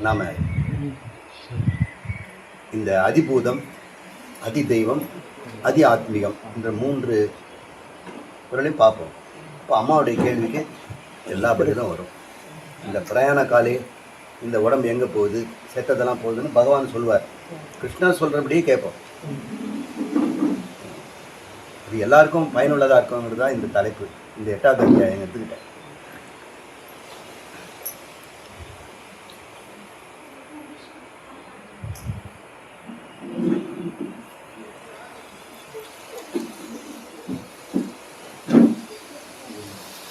நாம் இந்த அதிபூதம், அதி தெய்வம், அதி ஆத்மீகம் என்ற 3 குறளையும் பார்ப்போம். இப்போ அம்மாவுடைய கேள்விக்கு எல்லா பதிலும் வரும். இந்த பிரயாண காலே இந்த உடம்பு எங்கே போகுது, செத்ததெல்லாம் போகுதுன்னு பகவான் சொல்வார். கிருஷ்ணர் சொல்கிறபடியே கேட்போம். இது எல்லாருக்கும் பயனுள்ளதாக இருக்குங்கிறது தான் இந்த தலைப்பு. இந்த 8வது அத்தியாயம் எடுத்துக்கிட்டேன்.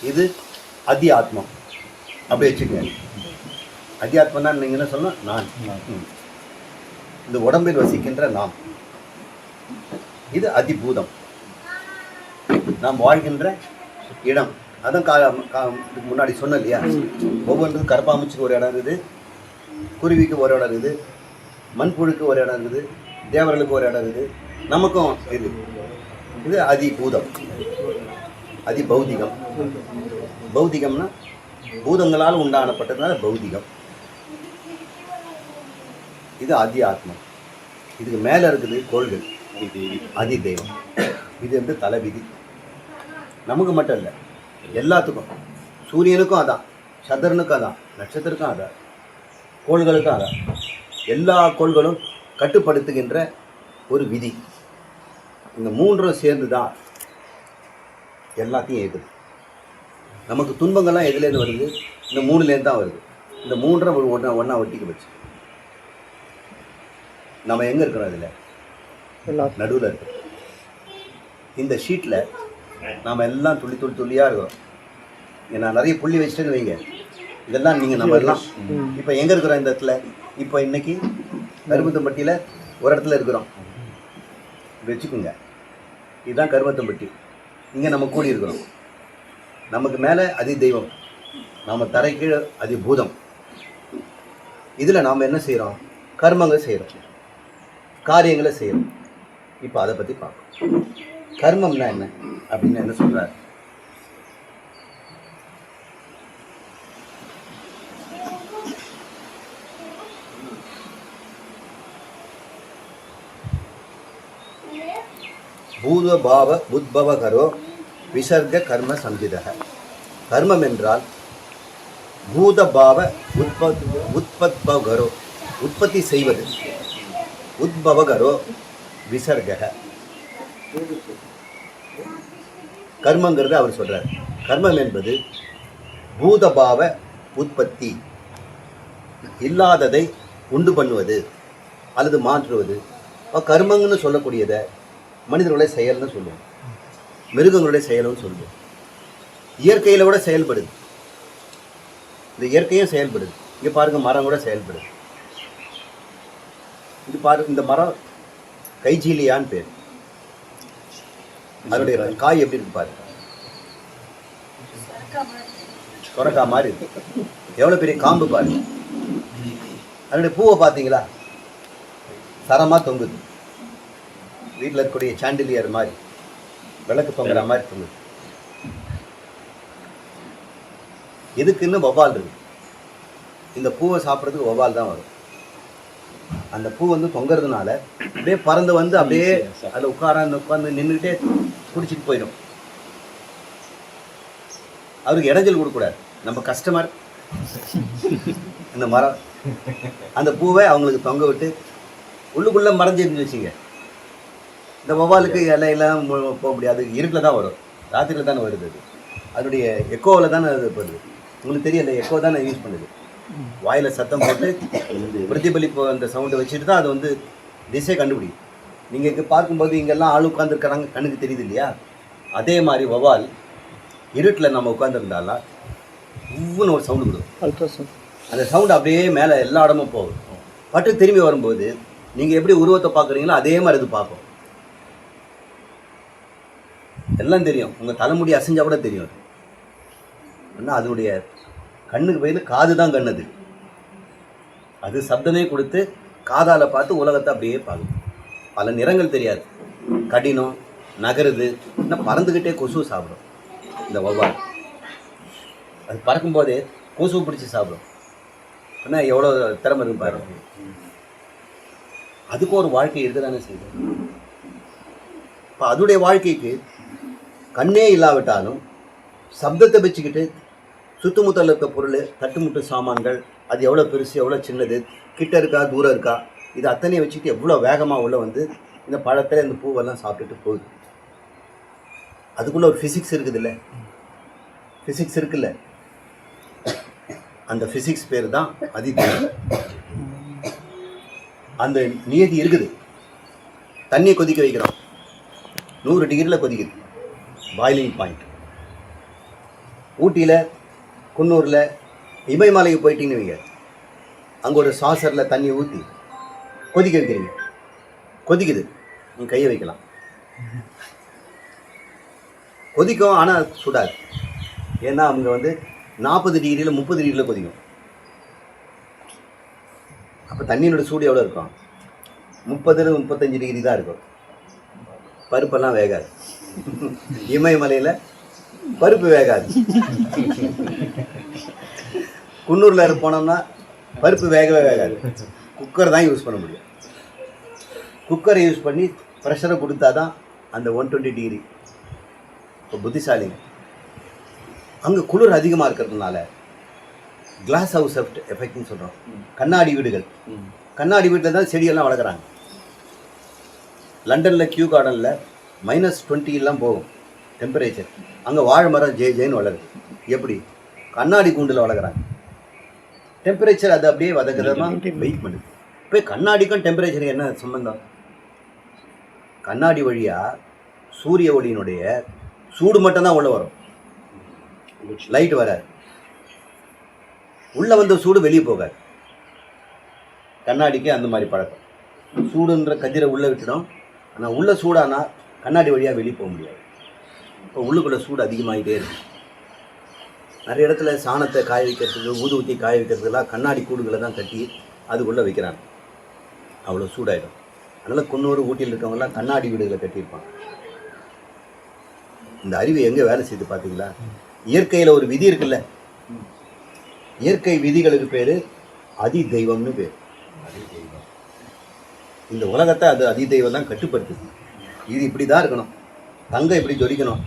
இது அதி ஆத்மம் அப்படி வச்சுக்கோங்க. அதி ஆத்மன்னா நீங்கள் என்ன சொல்லணும்? நான். இந்த உடம்பில் வசிக்கின்ற நாம். இது அதிபூதம், நாம் வாழ்கின்ற இடம். அதான் இதுக்கு முன்னாடி சொன்ன இல்லையா, ஒவ்வொன்றுக்கும் கரப்பாம்பூச்சிக்கு ஒரு இடம் இருக்குது, குருவிக்கு ஒரு இடம் இருக்குது, மண்புழுக்கு ஒரு இடம் இருக்குது, தேவர்களுக்கு ஒரு இடம் இருக்குது, நமக்கும் இருக்குது. இது அதிபூதம், அதி பௌதிகம். பௌதிகம்னா பூதங்களால் உண்டானப்பட்டதுனால பௌதிகம். இது அதி ஆத்மம். இதுக்கு மேலே இருக்குது கோள்கள், அதி தெய்வம். இது வந்து தலைவிதி. நமக்கு மட்டும் இல்லை, எல்லாத்துக்கும். சூரியனுக்கும் அதான், சந்திரனுக்கும் அதான், நட்சத்திரக்கும் அதான், கோள்களுக்கும் அதான். எல்லா கோள்களும் கட்டுப்படுத்துகின்ற ஒரு விதி. இந்த 3ம் சேர்ந்து தான் எல்லாத்தையும் ஏகுது. நமக்கு துன்பங்கள்லாம் எதுலேருந்து வருது? இந்த 3லேருந்து தான் வருது. இந்த 3 ஒன்றா ஒட்டிக்க வச்சு நம்ம எங்கே இருக்கிறோம்? இதில் நடுவில் இருக்கிறோம். இந்த ஷீட்டில் நாம் எல்லாம் துள்ளியாக இருக்கிறோம். நான் நிறைய புள்ளி வச்சுட்டேன்னு வைங்க, இதெல்லாம் நீங்கள் நம்ம எல்லாம் இப்போ எங்கே இருக்கிறோம்? இந்த இடத்துல இப்போ இன்றைக்கி கருமத்தம்பட்டியில் ஒரு இடத்துல இருக்கிறோம் வச்சுக்கோங்க. இதுதான் கருமத்தம்பட்டி. இங்கே நம்ம கூடி இருக்கிறோம். நமக்கு மேலே அதி தெய்வம், நாம் தரை கீழே அதி பூதம். இதில் நாம் என்ன செய்கிறோம்? கர்மங்கள் செய்கிறோம், காரியங்களை செய்கிறோம். இப்போ அதை பற்றி பார்ப்போம். கர்மம்னா என்ன அப்படின்னு என்ன சொல்கிறார்? பூதபாவ உத்பவகரோ விசர்க கர்ம சம்ஹிதக. கர்மம் என்றால் பூதபாவ உற்பத்பவகரோ, உற்பத்தி செய்வது, உத்பவகரோ விசர்க. கர்மங்கிறது அவர் சொல்றார். கர்மம் என்பது பூதபாவ உற்பத்தி, இல்லாததை உண்டு பண்ணுவது அல்லது மாற்றுவது. கர்மங்கன்னு சொல்லக்கூடியதை மனிதர்களுடைய செயல்னு சொல்லுவோம், மிருகங்களுடைய செயல்னு சொல்லுவோம். இயற்கையில் கூட செயல்படுது. இந்த இயற்கையும் செயல்படுது. இங்கே பாருங்க, மரம் கூட செயல்படுது. இது பாருங்க, இந்த மரம் கைஜீலியான்னு பேர். அதனுடைய காய் எப்படி இருக்கு பாருங்க, சொரக்கா மாதிரி இருக்கு. எவ்வளோ பெரிய காம்பு பாருங்க. அதனுடைய பூவை பார்த்தீங்களா, சரமாக தொங்குது. வீட்டில் இருக்கக்கூடிய சாண்டிலியர் மாதிரி, விளக்கு தொங்குற மாதிரி தொங்குது. எதுக்குன்னு வௌவால் இருக்கு. இந்த பூவை சாப்பிட்றதுக்கு வௌவால் தான் வரும். அந்த பூ வந்து தொங்குறதுனால அப்படியே பறந்து வந்து அப்படியே அதில் உட்காந்து நின்றுக்கிட்டே குடிச்சிட்டு போயிடும். அவருக்கு இடைஞ்சல் கொடுக்கக்கூடாது. நம்ம கஸ்டமர் இந்த மரம், அந்த பூவை அவங்களுக்கு தொங்க விட்டு உள்ளுக்குள்ளே மறைஞ்சிருந்து வச்சுங்க. இந்த வௌவாலுக்கு இலையெல்லாம் போக முடியாது, இருட்டில் தான் வரும், ராத்திரியில் தானே வருது. அது அதனுடைய எக்கோவில் தானே அது வருது. உங்களுக்கு தெரியல, எக்கோ தானே யூஸ் பண்ணுது. வாயில் சத்தம் போட்டு பிரதிபலிப்பு அந்த சவுண்டை வச்சுட்டு தான் அது வந்து திசை கண்டுபிடிக்கும். நீங்கள் இங்கே பார்க்கும்போது இங்கெல்லாம் ஆள் உட்காந்துருக்கிறாங்க, கண்ணுக்கு தெரியுது இல்லையா? அதே மாதிரி வௌவால் இருட்டில் நம்ம உட்காந்துருந்தாலாம் ஒவ்வொன்று ஒரு சவுண்டு கொடுக்கும். அந்த சவுண்டு அப்படியே மேலே எல்லா இடமும் போகும். பட்டு திரும்பி வரும்போது நீங்கள் எப்படி உருவத்தை பார்க்குறீங்களோ அதே மாதிரி இது பார்க்கும். எல்லாம் தெரியும், உங்கள் தலைமுடி அசைஞ்சால் கூட தெரியும். அது ஆனால் அதனுடைய கண்ணுக்கு பதில் காது தான் கண்ணது. அது சப்தமே கொடுத்து காதால் பார்த்து உலகத்தை அப்படியே பார்க்கும். பல நிறங்கள் தெரியாது, கடினம், நகருது, இன்னும் பறந்துக்கிட்டே கொசு சாப்பிடும். இந்த வௌவால் அது பறக்கும்போதே கொசு பிடிச்சி சாப்பிடும். ஆனால் எவ்வளோ திறமை இருக்கு பாரு. அதுக்கும் ஒரு வாழ்க்கை இருக்க தானே செய்யுது. இப்போ அதோடைய வாழ்க்கைக்கு கண்ணே இல்லாவிட்டாலும் சப்தத்தை வச்சுக்கிட்டு சுற்றுமுத்தல் இருக்க பொருள், தட்டுமுட்டு சாமான்கள், அது எவ்வளோ பெருசு எவ்வளோ சின்னது, கிட்ட இருக்கா தூரம் இருக்கா, இது அத்தனையை வச்சுக்கிட்டு எவ்வளோ வேகமாக உள்ள வந்து இந்த பழத்தில் இந்த பூவெல்லாம் சாப்பிட்டுட்டு போகுது. அதுக்குள்ளே ஒரு ஃபிசிக்ஸ் இருக்குது இல்லை, ஃபிசிக்ஸ் இருக்குல்ல, அந்த ஃபிசிக்ஸ் பேர் தான் அதிதீவிரம். அந்த நியதி இருக்குது. தண்ணியை கொதிக்க வைக்கிறோம், 100 டிகிரியில் கொதிக்குது, பாயிலிங் பாயிண்ட். ஊட்டியில் குன்னூரில் இமயமலைக்கு போயிட்டீங்கன்னு வைங்க, அங்கே ஒரு சாசரில் தண்ணியை ஊற்றி கொதிக்க வைக்கிறீங்க, கொதிக்குது, நீங்கள் கையை வைக்கலாம், கொதிக்கும். ஆனால் சுடாது. ஏன்னா அவங்க வந்து 40 டிகிரியில் 30 டிகிரியில் கொதிக்கும். அப்போ தண்ணியோட சூடு எவ்வளோ இருக்கும்? 30-35 டிகிரி தான் இருக்கும். பருப்பெல்லாம் வேகாது. இமயமலையில் பருப்பு வேகாது. குன்னூரில் போனோம்னா பருப்பு வேகவே வேகாது. குக்கர் தான் யூஸ் பண்ண முடியும். குக்கரை யூஸ் பண்ணி ப்ரெஷரை கொடுத்தா தான் அந்த 120 டிகிரி. இப்போ புத்திசாலிங்க. அங்கே குளிர் அதிகமாக இருக்கிறதுனால கிளாஸ் ஹவுஸ் எஃபெக்ட்னு சொல்கிறோம். கண்ணாடி வீடுகள், கண்ணாடி வீட்டில் தான் செடியெல்லாம் வளர்க்குறாங்க. லண்டனில் கியூ கார்டனில் -20 போகும் டெம்பரேச்சர். அங்கே வாழை மரம் ஜேன்னு வளருது. எப்படி? கண்ணாடி கூண்டில் வளர்க்குறாங்க. டெம்பரேச்சர் அது அப்படியே வதக்கிறதெல்லாம் வெயிட் பண்ணுது. இப்போ கண்ணாடிக்கும் டெம்பரேச்சருக்கு என்ன சம்பந்தம்? கண்ணாடி வழியாக சூரிய ஒளியினுடைய சூடு மட்டும்தான் உள்ளே வரும், லைட் வராது. உள்ளே வந்த சூடு வெளியே போகாது. கண்ணாடிக்கு அந்த மாதிரி பழக்கம். சூடுன்ற கதிரை உள்ளே விட்டுடும். ஆனால் உள்ள சூடானா கண்ணாடி வழியாக வெளியே போக முடியாது. இப்போ உள்ளுக்குள்ளே சூடு அதிகமாகிட்டே இருக்கு. நிறைய இடத்துல சாணத்தை காய வைக்கிறதுக்கு, ஊதுவத்தி காய வைக்கிறதுக்கெல்லாம் கண்ணாடி கூடுகளை தான் கட்டி அதுக்குள்ளே வைக்கிறாங்க. அவ்வளோ சூடாயிடும். அதனால் குன்னூர் ஊட்டியில் இருக்கவங்கலாம் கண்ணாடி வீடுகளை கட்டியிருப்பாங்க. இந்த அறிவு எங்கே வேலை செய்து பார்த்தீங்களா? இயற்கையில் ஒரு விதி இருக்குல்ல, இயற்கை விதிகளுக்கு பேர் அதி தெய்வம்னு பேர். இந்த உலகத்தை அது அதி தெய்வம் தான் கட்டுப்படுத்துது. இது இப்படி தான் இருக்கணும், தங்கம் இப்படி ஜொலிக்கணும்,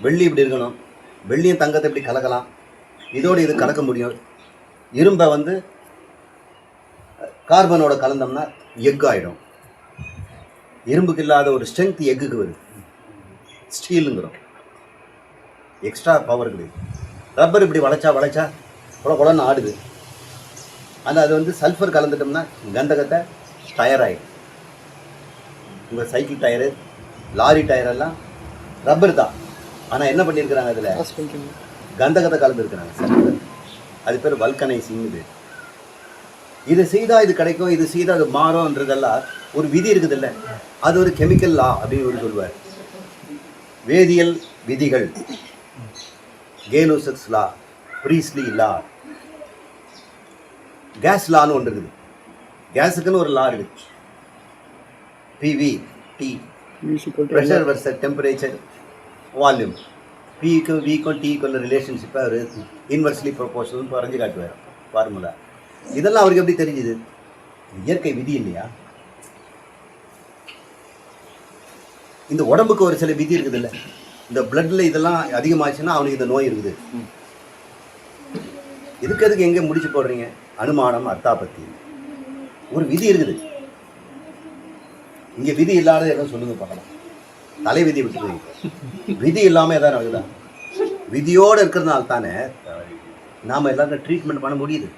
வெள்ளி இப்படி இருக்கணும், வெள்ளியும் தங்கத்தை இப்படி கலக்கலாம், இதோடு இது கலக்க முடியும். இரும்பை வந்து கார்பனோட கலந்தோம்னா எக் ஆகிடும். இரும்புக்கு இல்லாத ஒரு ஸ்ட்ரென்த் எக்குக்கு வருது, ஸ்டீலுங்கிறோம். எக்ஸ்ட்ரா பவர் இருக்குது. ரப்பர் இப்படி வளைச்சா குளன்னு ஆடுது. ஆனால் அது வந்து சல்ஃபர் கலந்துட்டோம்னா கந்தகத்தை டயர் ஆகிடும். உங்கள் சைக்கிள் டயரு, லாரி டயரெல்லாம் ரப்பர் தான். ஆனால் என்ன பண்ணியிருக்கிறாங்க, அதில் கந்தகத்தை கலந்துருக்கிறாங்க, சல்ஃபர். அது பேர் வல்கனைசிங். இது செய்தால் இது கிடைக்கும், இது செய்தால் அது மாறும்ன்றதெல்லாம் ஒரு விதி இருக்குது இல்லை, அது ஒரு கெமிக்கல் லா அப்படின்னு ஒரு சொல்லுவார். வேதியியல் விதிகள், கேலோசக்ஸ் லா, ப்ரீஸ்லி லா, கேஸ் லான்னு ஒன்று இருக்குது. கேஸுக்குன்னு ஒரு லா இருக்குது. PV T, pressure versus temperature volume. Pக்கும் Vக்கும் Tக்கும் உள்ள ரிலேஷன்ஷிப்பை அவர் இன்வெர்ஸ்லி ப்ரொபோர்ஷனல் வரைஞ்சி காட்டுவார் ஃபார்முலா. இதெல்லாம் அவருக்கு எப்படி தெரிஞ்சுது? இயற்கை விதி இல்லையா? இந்த உடம்புக்கு ஒரு சில விதி இருக்குது இல்லை, இந்த பிளட்டில் இதெல்லாம் அதிகமாச்சுன்னா அவனுக்கு இந்த நோய் இருக்குது. இதுக்கு எங்கே முடிச்சு போடுறீங்க? அனுமானம், அர்த்தாபத்தி. ஒரு விதி இருக்குது. இங்கே விதி இல்லாத எதாவது சொல்லுங்க பார்க்கலாம். தலை விதி விட்டுருவீங்க. விதி இல்லாமல் எதாவது நடக்குதா? விதியோடு இருக்கிறதுனால தானே நாம் எல்லாருக்கும் ட்ரீட்மெண்ட் பண்ண முடியுது.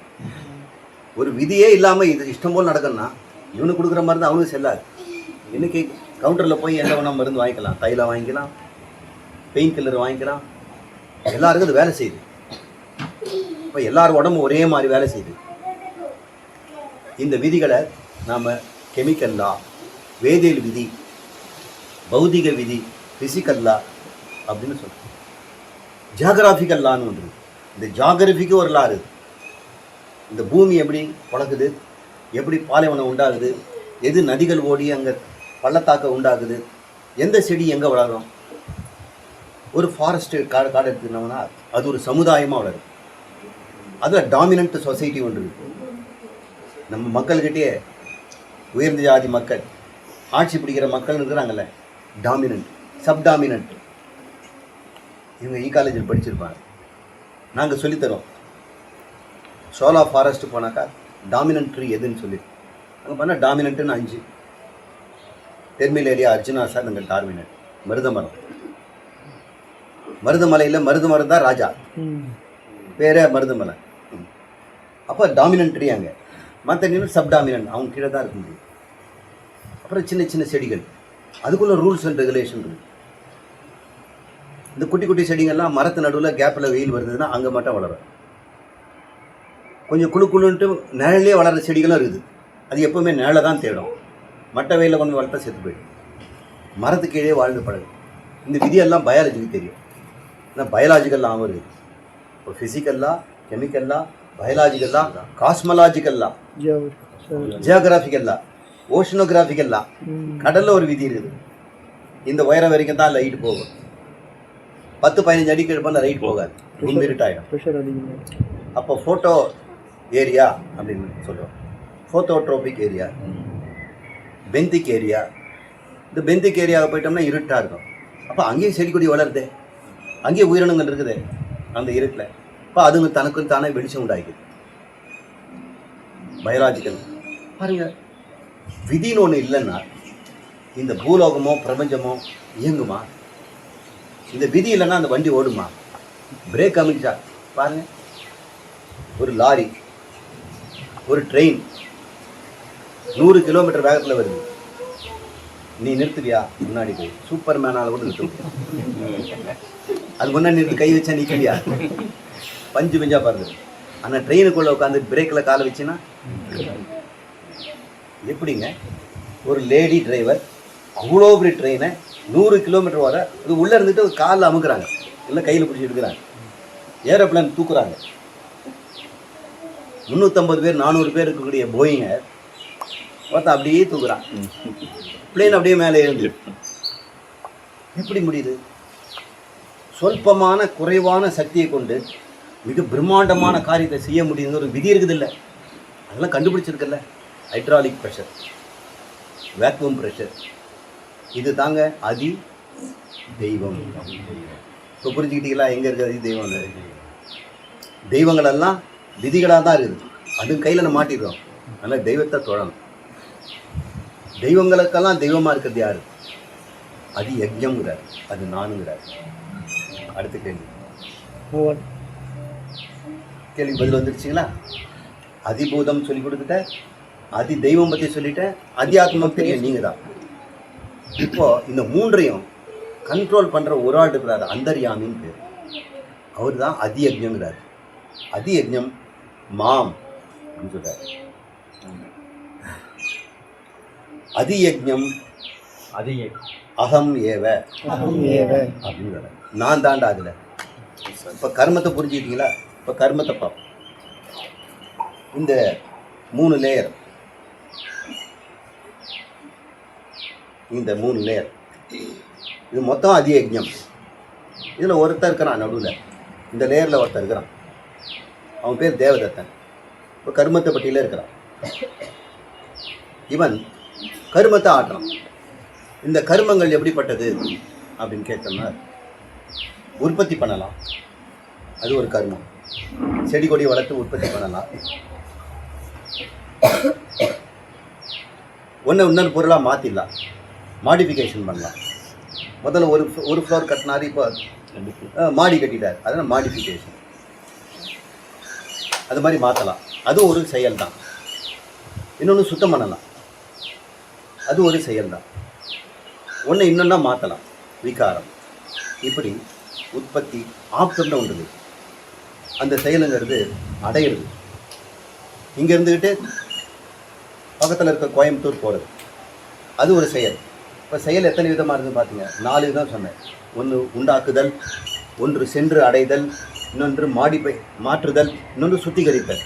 ஒரு விதியே இல்லாமல் இது இஷ்டம் போல் நடக்கணும்னா இவனுக்கு கொடுக்குற மருந்து அவனுக்கு செல்லாது. இன்றைக்கி கவுண்டரில் போய் என்ன வேணால் மருந்து வாங்கிக்கலாம், தைலம் வாங்கிக்கலாம், பெயின் கில்லர் வாங்கிக்கலாம். எல்லாருக்கும் அது வேலை செய்யுது. இப்போ எல்லாரும் உடம்பு ஒரே மாதிரி வேலை செய்யுது. இந்த விதிகளை நாம் கெமிக்கல் லா, வேதியியல் விதி, பௌதிக விதி, ஃபிசிக்கல் லா அப்படின்னு சொல்கிறோம். ஜியாகிராஃபிக்கல் லான்னு ஒன்று. இந்த ஜியாகிரபிக்கு ஒரு லா இருக்குது. இந்த பூமி எப்படி பழகுது, எப்படி பாலைவனம் உண்டாகுது, எது நதிகள் ஓடி அங்கே பள்ளத்தாக்க உண்டாகுது, எந்த செடி எங்கே வளரும். ஒரு ஃபாரஸ்ட்டு காடு எடுத்துக்கிட்டோம்னா அது ஒரு சமுதாயமாக வளரும். அதில் டாமினன்ட் சொசைட்டி ஒன்று இருக்குது. நம்ம மக்கள்கிட்டயே உயர்ந்த ஜாதி மக்கள், ஆட்சி பிடிக்கிற மக்கள் இருக்கிறாங்கல்ல, டாமினன்ட், சப்டாமினன்ட். இவங்க காலேஜில் படிச்சிருப்பாங்க. நாங்கள் சொல்லித்தரோம். சோலா ஃபாரஸ்ட்டு போனாக்கா டாமினன்ட் ட்ரீ எதுன்னு சொல்லி அங்கே பண்ணால் டாமினன்ட்டுன்னு 5. டெர்மில் ஏரியா அர்ஜுனா சார், நாங்கள் டார்மினன்ட். மருத மரம், மருதமலையில் மருத மரம் தான் ராஜா, பேரே மருதமலை. அப்போ டாமினன்ட் ட்ரீ அங்கே, மற்ற நீங்களும் சப்டாமினன்ட், அவங்க கீழே தான் இருக்க முடியும். அப்புறம் சின்ன சின்ன செடிகள், அதுக்குள்ள ரூல்ஸ் அண்ட் ரெகுலேஷன் இருக்குது. இந்த குட்டி குட்டி செடிங்கள்லாம் மரத்து நடுவில் கேப்பில் வெயில் வருதுன்னா அங்கே மட்டும் வளரும். கொஞ்சம் குழு குழுன்ட்டு நிழலே வளர்கிற செடிகளும் இருக்குது. அது எப்போவுமே நிழலை தான் தேடும். மட்டை வெயிலில் கொண்டு வளர்த்தா செத்து போயிடும். மரத்து கீழே வாழ்ந்து பழகு. இந்த விதியெல்லாம் பயாலஜிக்கு தெரியும். ஆனால் பயாலஜிக்கல்லாம் வருது. இப்போ ஃபிசிக்கல்லாம், கெமிக்கல்லாம், பயாலஜிக்கல்லாம், காஸ்மலாஜிக்கல்லாம், ஜியோகிராஃபிக்கல்லாம், ஓஷனோகிராஃபிக்கல்லாம். கடலில் ஒரு விதி இருக்குது. இந்த உயரம் வரைக்கும் தான் லைட் போகும். 10-15 அடிக்கு எடுப்பால் லைட் போகாது, ரொம்ப இருட்டாயிடும். அப்போ ஃபோட்டோ ஏரியா அப்படின்னு சொல்லுவோம். ஃபோட்டோட்ரோபிக் ஏரியா, பெந்திக் ஏரியா. இந்த பெந்திக் ஏரியாவை போயிட்டோம்னா இருட்டாக இருக்கும். அப்போ அங்கேயும் செடி கொடி வளருது, அங்கேயே உயிரினங்கள் இருக்குது அந்த இருட்டில். அப்போ அதுங்க தனக்கு தானே வெளிச்சம் உண்டாகிக்குது. பயாலஜிக்கல் பாருங்க, விதின்னு ஒன்று இல்லைன்னா இந்த பூலோகமோ பிரபஞ்சமோ இயங்குமா? இந்த விதி இல்லைன்னா அந்த வண்டி ஓடுமா? பிரேக் அமைச்சா பாருங்க, ஒரு லாரி, ஒரு ட்ரெயின் 100 கிலோமீட்டர் வேகத்தில் வருது. நீ நிறுத்துவியா? முன்னாடி போய் சூப்பர் மேனால் கூட நிறுத்து. அது முன்னாடி நிறுத்து, கை வச்சா நிற்கலையா? பஞ்சு பஞ்சா பாருங்க. ஆனால் ட்ரெயினுக்குள்ளே உட்காந்து பிரேக்கில் காலை வச்சுன்னா எப்படிங்க? ஒரு லேடி டிரைவர் அவ்வளோ பெரிய ட்ரெயினை 100 கிலோமீட்டர் வர இது உள்ளே இருந்துட்டு காலில் அமுக்குறாங்க, இல்லை கையில் பிடிச்சி எடுக்கிறாங்க. ஏரோப்ளேன் தூக்குறாங்க. 350 பேர் 400 பேர் இருக்கக்கூடிய போயிங்க பார்த்தா அப்படியே தூக்குறான். பிளேன் அப்படியே மேலே எழுந்து எப்படி முடியுது? சொல்பமான குறைவான சக்தியை கொண்டு மிக பிரம்மாண்டமான காரியத்தை செய்ய முடியுது. ஒரு விதி இருக்குது இல்லை? அதெல்லாம் கண்டுபிடிச்சிருக்கல. ஹைட்ராலிக் ப்ரெஷர், வேக்யூம் ப்ரெஷர், இது தாங்க அதி தெய்வம். இப்போ புரிஞ்சுக்கிட்டீங்களா எங்கே இருக்குது அதி தெய்வம்? தெய்வங்களெல்லாம் விதிகளாக தான் இருக்குது. அது கையில் நம்ம மாட்டிடுறோம். அதனால் தெய்வத்தை தொழணும். தெய்வங்களுக்கெல்லாம் தெய்வமாக இருக்கிறது யார்? அது யஜ்ஞங்கிறார், அது நானுங்கிறார். அடுத்த கேள்வி, கேள்வி பதில் வந்துடுச்சிங்களா? அதிபூதம் சொல்லி கொடுத்துட்டேன், அதி தெய்வம் பற்றி சொல்லிட்டேன், அத்தியாத்மம் தெரியும் நீங்கள் தான். இப்போது இந்த மூன்றையும் கண்ட்ரோல் பண்ணுற ஒரு ஆள் இருக்கிறார், அந்தர்யாமின்னு பேர். அவர் தான் அதி யஜ்ஞங்கிறார். அதி யஜ்ஞம் மாம் அப்படின்னு சொல்கிறார். அதி யஜ்ஞம் அகம் ஏவ அப்படின்னு நான் தாண்டா அதில். இப்போ கர்மத்தை புரிஞ்சுக்கிட்டீங்களா? இப்போ கர்மத்தை பார்ப்போம். இந்த 3 லேயர், இந்த 3 லேயர், இது மொத்தம் அதி யஜ்ஞம். இதில் ஒருத்தர் இருக்கிறான் நடுவில், இந்த லேயரில் ஒருத்தர் இருக்கிறான். அவன் பேர் தேவதத்தன். இப்போ கர்மத்தை பட்டியலே இருக்கிறான். இவன் கர்மத்தை ஆட்டுறான். இந்த கர்மங்கள் எப்படிப்பட்டது அப்படின்னு கேட்டோம்னா, உற்பத்தி பண்ணலாம், அது ஒரு கர்மம். செடி கொடி வளர்த்து உற்பத்தி பண்ணலாம். இன்னொரு பொருளாக மாற்றிடலாம், மாடிஃபிகேஷன் பண்ணலாம். முதல்ல ஒரு ஃப்ளோர் கட்டினார், இப்போ மாடி கட்டிட்டார், அதனால் மாடிஃபிகேஷன். அது மாதிரி மாற்றலாம், அது ஒரு செயல் தான். இன்னொன்று சுத்தம் பண்ணலாம், அது ஒரு செயல் தான். ஒன்று இன்னொன்னா மாற்றலாம், விகாரம். இப்படி உற்பத்தி ஆப்டம்னு ஒன்று, அந்த செயலுங்கிறது அடையிறது. இங்கே இருந்துக்கிட்டு பக்கத்தில் இருக்க கோயம்புத்தூர் போகிறது, அது ஒரு செயல். இப்போ செயல் எத்தனை விதமாக இருக்குது பார்த்தீங்க? 4 விதம் சொன்னேன். ஒன்று உண்டாக்குதல், ஒன்று சென்று அடைதல், இன்னொன்று மாற்றுதல், இன்னொன்று சுத்திகரித்தல்.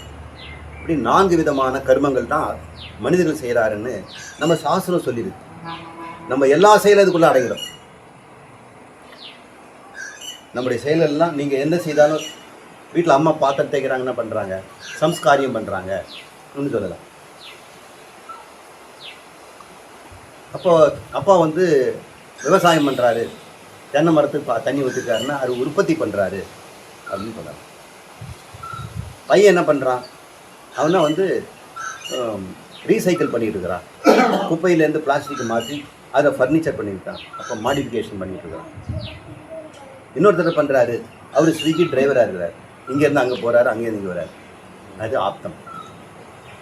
இப்படி 4 விதமான கர்மங்கள் தான் மனிதர்கள் செய்கிறாருன்னு நம்ம சாஸ்திரம் சொல்லியிருக்கு. நம்ம எல்லா செயலும் இதுக்குள்ளே அடைகிறோம். நம்முடைய செயலெல்லாம் நீங்கள் என்ன செய்தாலும், வீட்டில் அம்மா பாத்திரம் தேய்க்கிறாங்கன்னா பண்ணுறாங்க, சம்ஸ்காரியம் பண்ணுறாங்க ஒன்று சொல்லலாம். அப்போது அப்பா வந்து விவசாயம் பண்ணுறாரு, தென்னை மரத்துக்கு தண்ணி ஊற்றிருக்காருன்னா அது உற்பத்தி பண்ணுறாரு அப்படின்னு சொல்கிறாங்க. பையன் என்ன பண்ணுறான், அவனா வந்து ரீசைக்கிள் பண்ணிகிட்டு இருக்கிறான். குப்பையிலேருந்து பிளாஸ்டிக்கை மாற்றி அதை ஃபர்னிச்சர் பண்ணியிருக்கான். அப்போ மாடிஃபிகேஷன் பண்ணிகிட்டு இருக்கிறான். இன்னொருத்தர் பண்ணுறாரு, அவர் ஸ்விக்கி டிரைவராக இருக்கிறார். இங்கேருந்து அங்கே போகிறாரு, அங்கேருந்து இங்கே வர்றாரு. அது ஆப்தம்.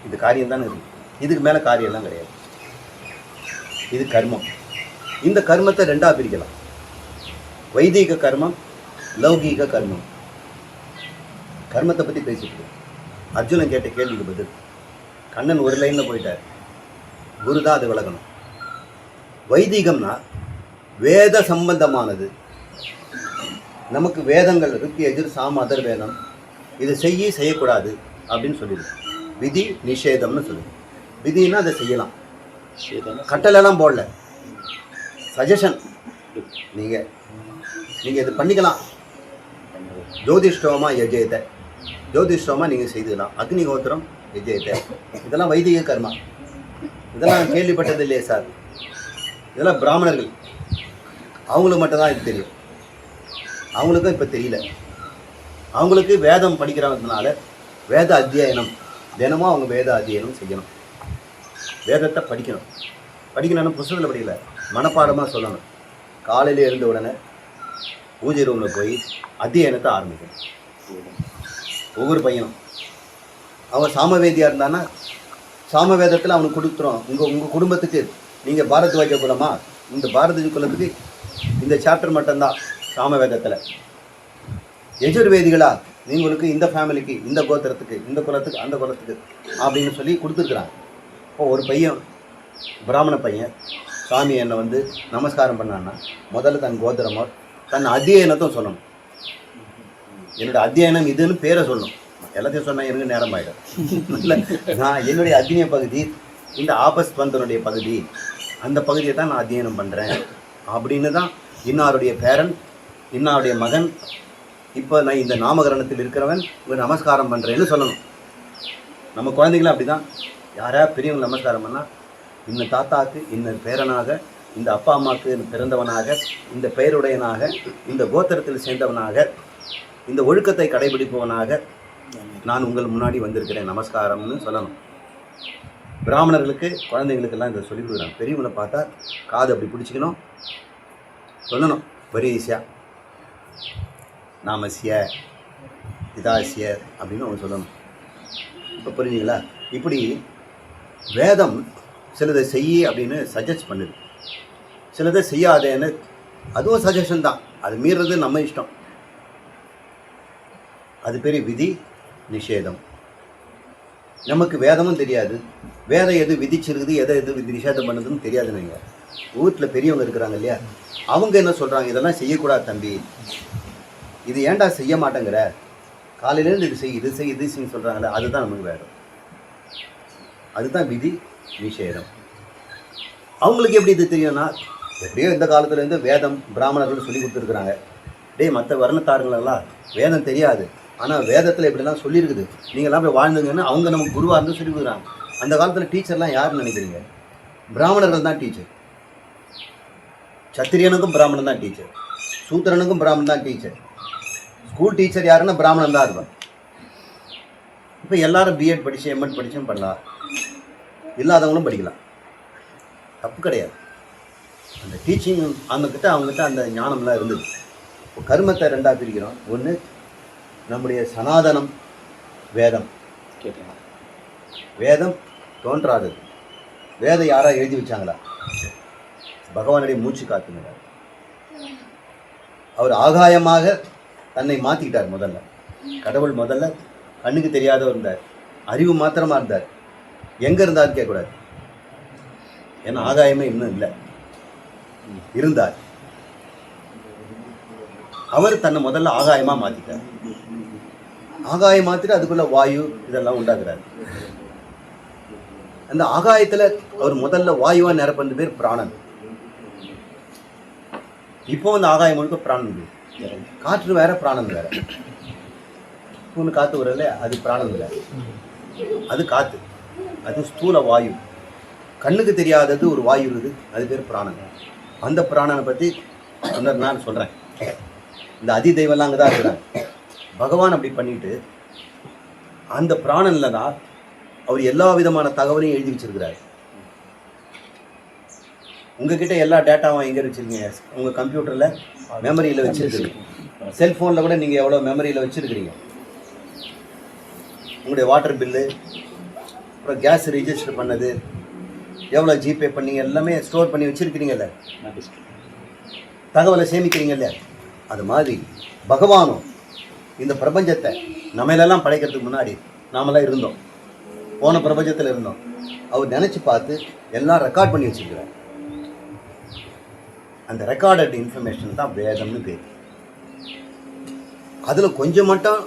இது காரியம் தானே இருக்குது. இதுக்கு மேலே காரியம்லாம் கிடையாது. இது கர்மம். இந்த கர்மத்தை ரெண்டாக பிரிக்கலாம். வைதிக கர்மம், லௌகீக கர்மம். கர்மத்தை பற்றி பேசிட்டு அர்ஜுனன் கேட்ட கேள்விக்கு பதில். கண்ணன் ஒரு லைனில் போயிட்டார். குரு தான் அது விளக்கணும். வைதிகம்னா வேத சம்பந்தமானது. நமக்கு வேதங்கள் ருக்கு, எதிர், சாம, அதர் வேதம் இது செய்யக்கூடாது அப்படின்னு சொல்லிடுது. விதி நிஷேதம்னு சொல்லுது. விதினா அதை செய்யலாம், கட்டளைலாம் போடல, சஜஷன். நீங்கள் இது பண்ணிக்கலாம். ஜோதிஷ்டோமா யஜேத, ஜோதிஷ்டோமா நீங்கள் செய்துக்கலாம். அக்னிஹோத்திரம் யஜேத, இதெல்லாம் வைதிக கர்மா. இதெல்லாம் கேள்விப்பட்டது இல்லையே சார். இதெல்லாம் பிராமணர்கள், அவங்களுக்கு மட்டும்தான் இது தெரியும். அவங்களுக்கும் இப்போ தெரியல. அவங்களுக்கு வேதம் படிக்கிறதுனால வேத அத்தியனம், தினமும் அவங்க வேத அத்தியனம் செய்யணும். வேதத்தை படிக்கணும்னு புத்தகத்தில் படிக்கல, மனப்பாடமாக சொல்லணும். காலையில் எழுந்த உடனே பூஜை ரூமில் போய் அத்தியனத்தை ஆரம்பிக்கணும். ஒவ்வொரு பையனும் அவன் சாமவேதியாக இருந்தான்னா சாமவேதத்தில் அவனுக்கு கொடுத்துரும். உங்கள் குடும்பத்துக்கு நீங்கள் பாரத்வாஜ குலமா, இந்த பாரத குலத்துக்கு இந்த சாப்டர் மட்டும்தான் சாமவேதத்தில். யஜுர்வேதிகளா, நீங்களுக்கு இந்த ஃபேமிலிக்கு, இந்த கோத்திரத்துக்கு, இந்த குலத்துக்கு, அந்த குலத்துக்கு அப்படின்னு சொல்லி கொடுத்துருக்குறாங்க. இப்போ ஒரு பையன், பிராமண பையன், சாமி என்னை வந்து நமஸ்காரம் பண்ணான்னா முதல்ல தன் கோத்திரமோ தன் அத்தியனத்தை சொல்லணும். என்னோடய அத்தியனம் இதுன்னு பேரை சொல்லணும். எல்லாத்தையும் சொன்னால் எனக்கு நேரம் ஆகிடும். இல்லை, நான் என்னுடைய அத்தியன பகுதி இந்த ஆபஸ்பந்தனுடைய பகுதி, அந்த பகுதியை தான் நான் அத்தியனம் பண்ணுறேன் அப்படின்னு தான் இன்னாருடைய பேரன், இன்னாருடைய மகன், இப்போ நான் இந்த நாமகரணத்தில் இருக்கிறவன் இவர் நமஸ்காரம் பண்ணுறேன்னு சொல்லணும். நம்ம குழந்தைங்களும் அப்படி தான். யாராவது பெரியவங்க நமஸ்காரம் பண்ணால் இன்ன தாத்தாவுக்கு, இன்ன பேரனாக, இந்த அப்பா அம்மாவுக்கு பிறந்தவனாக, இந்த பெயருடையனாக, இந்த கோத்திரத்தில் சேர்ந்தவனாக, இந்த ஒழுக்கத்தை கடைபிடிப்பவனாக நான் உங்கள் முன்னாடி வந்திருக்கிறேன், நமஸ்காரம்னு சொல்லணும். பிராமணர்களுக்கு, குழந்தைங்களுக்கெல்லாம் இதை சொல்லிக் கொடுக்குறாங்க. பெரியவங்களை பார்த்தா காது அப்படி பிடிச்சிக்கணும், சொல்லணும் வெரி ஈஸியாக. நாமசிய இதாசிய அப்படின்னு அவங்க சொல்லணும். இப்போ புரிஞ்சுங்களா? இப்படி வேதம் சிலதை செய்ய அப்படின்னு சஜஸ்ட் பண்ணுது, சிலதை செய்யாதேன்னு அதுவும் சஜஷன் தான். அது மீறது நம்ம இஷ்டம். அது பெரிய விதி நிஷேதம். நமக்கு வேதமும் தெரியாது, வேதம் எது விதிச்சிருக்குது, எது நிஷேதம் பண்ணுதுன்னு தெரியாது. நீங்கள் வீட்டில் பெரியவங்க இருக்கிறாங்க இல்லையா, அவங்க என்ன சொல்கிறாங்க, இதெல்லாம் செய்யக்கூடாது தம்பி, இது ஏன்டா செய்ய மாட்டேங்கிற, காலையிலேருந்து இது செய், இது செய்யு சொல்கிறாங்களே, அதுதான் நமக்கு வேதம். அதுதான் விதி நிஷேதம். அவங்களுக்கு எப்படி இது தெரியும்னா, எப்படியோ இந்த காலத்துலேருந்து வேதம் பிராமணர்கள் சொல்லி கொடுத்துருக்குறாங்க. மற்ற வர்ணத்தாருங்களெல்லாம் வேதம் தெரியாது, ஆனால் வேதத்தில் இப்படிலாம் சொல்லியிருக்குது, நீங்கள்லாம் போய் வாழ்ந்துங்கன்னு அவங்க நமக்கு குருவாக இருந்து சொல்லி கொடுக்குறாங்க. அந்த காலத்தில் டீச்சர்லாம் யாருன்னு நினைக்கிறீங்க? பிராமணர்கள் தான் டீச்சர். சத்திரியனுக்கும் பிராமணன் தான் டீச்சர், சூத்திரனுக்கும் பிராமணன் தான் டீச்சர். ஸ்கூல் டீச்சர் யாருன்னா பிராமணன் தான் இருப்பான். இப்போ எல்லாரும் பிஎட் படித்து எம்எட் படித்தும் பண்ணலாம், இல்லாதவங்களும் படிக்கலாம், தப்பு கிடையாது. அந்த டீச்சிங் அவங்கக்கிட்ட அந்த ஞானம்லாம் இருந்தது. இப்போ கர்மத்தை ரெண்டாக பிரிக்கிறோம். ஒன்று நம்முடைய சனாதனம் வேதம். வேதம் தோன்றாதது. வேதம் யாராக எழுதி வச்சாங்களா? பகவானுடைய மூச்சு காத்துங்கிறார். அவர் ஆகாயமாக தன்னை மாற்றிக்கிட்டார். முதல்ல கடவுள் முதல்ல கண்ணுக்கு தெரியாதவர் இருந்தார், அறிவு மாத்திரமாக இருந்தார். எங்கே இருந்தார் கேட்கக்கூடாது, ஏன்னா ஆகாயமே இன்னும் இல்லை, இருந்தார். அவர் தன்னை முதல்ல ஆகாயமாக மாற்றிட்டார். ஆகாயம் மாற்றிட்டு அதுக்குள்ளே வாயு இதெல்லாம் உண்டாக்குறாரு. அந்த ஆகாயத்தில் அவர் முதல்ல வாயுவாக நிரப்பது பேர் பிராணன். இப்போ அந்த ஆகாயம் முழுக்க பிராணன். காற்று வேற, பிராணன் வேற. ஒன்று காற்று வரல, அது பிராணன் வேற. அது காற்று, அது ஸ்தூல வாயு. கண்ணுக்கு தெரியாதது ஒரு வாயு இருக்குது, அது பேர் பிராணன். அந்த பிராணனை பற்றி நான் சொல்கிறேன். இந்த அதிதெய்வம்லாம் அங்கே தான் இருக்கிறாங்க. பகவான் அப்படி பண்ணிட்டு அந்த பிராணனில் தான் அவர் எல்லா விதமான தகவலையும் எழுதி வச்சிருக்கிறாரு. உங்ககிட்ட எல்லா டேட்டாவும் எங்கே வச்சுருக்கீங்க? உங்கள் கம்ப்யூட்டரில் மெமரியில் வச்சுருக்கிறீங்க. செல்ஃபோனில் கூட நீங்கள் எவ்வளோ மெமரியில் வச்சுருக்கிறீங்க. உங்களுடைய வாட்டர் பில்லு, அப்புறம் கேஸ் ரிஜிஸ்டர் பண்ணது, எவ்வளோ ஜிபே பண்ணீங்க, எல்லாமே ஸ்டோர் பண்ணி வச்சுருக்கிறீங்கல்ல, தகவலை சேமிக்கிறீங்கல்ல. அது மாதிரி பகவானும் இந்த பிரபஞ்சத்தை நம்மளெல்லாம் படைக்கிறதுக்கு முன்னாடி நாமெல்லாம் இருந்தோம், போன பிரபஞ்சத்தில் இருந்தோம். அவர் நினச்சி பார்த்து எல்லாம் ரெக்கார்ட் பண்ணி வச்சுருக்கிறார். அந்த ரெக்கார்டட் இன்ஃபர்மேஷன் தான் வேதம்னு பேர். அதில் கொஞ்சம் மட்டும்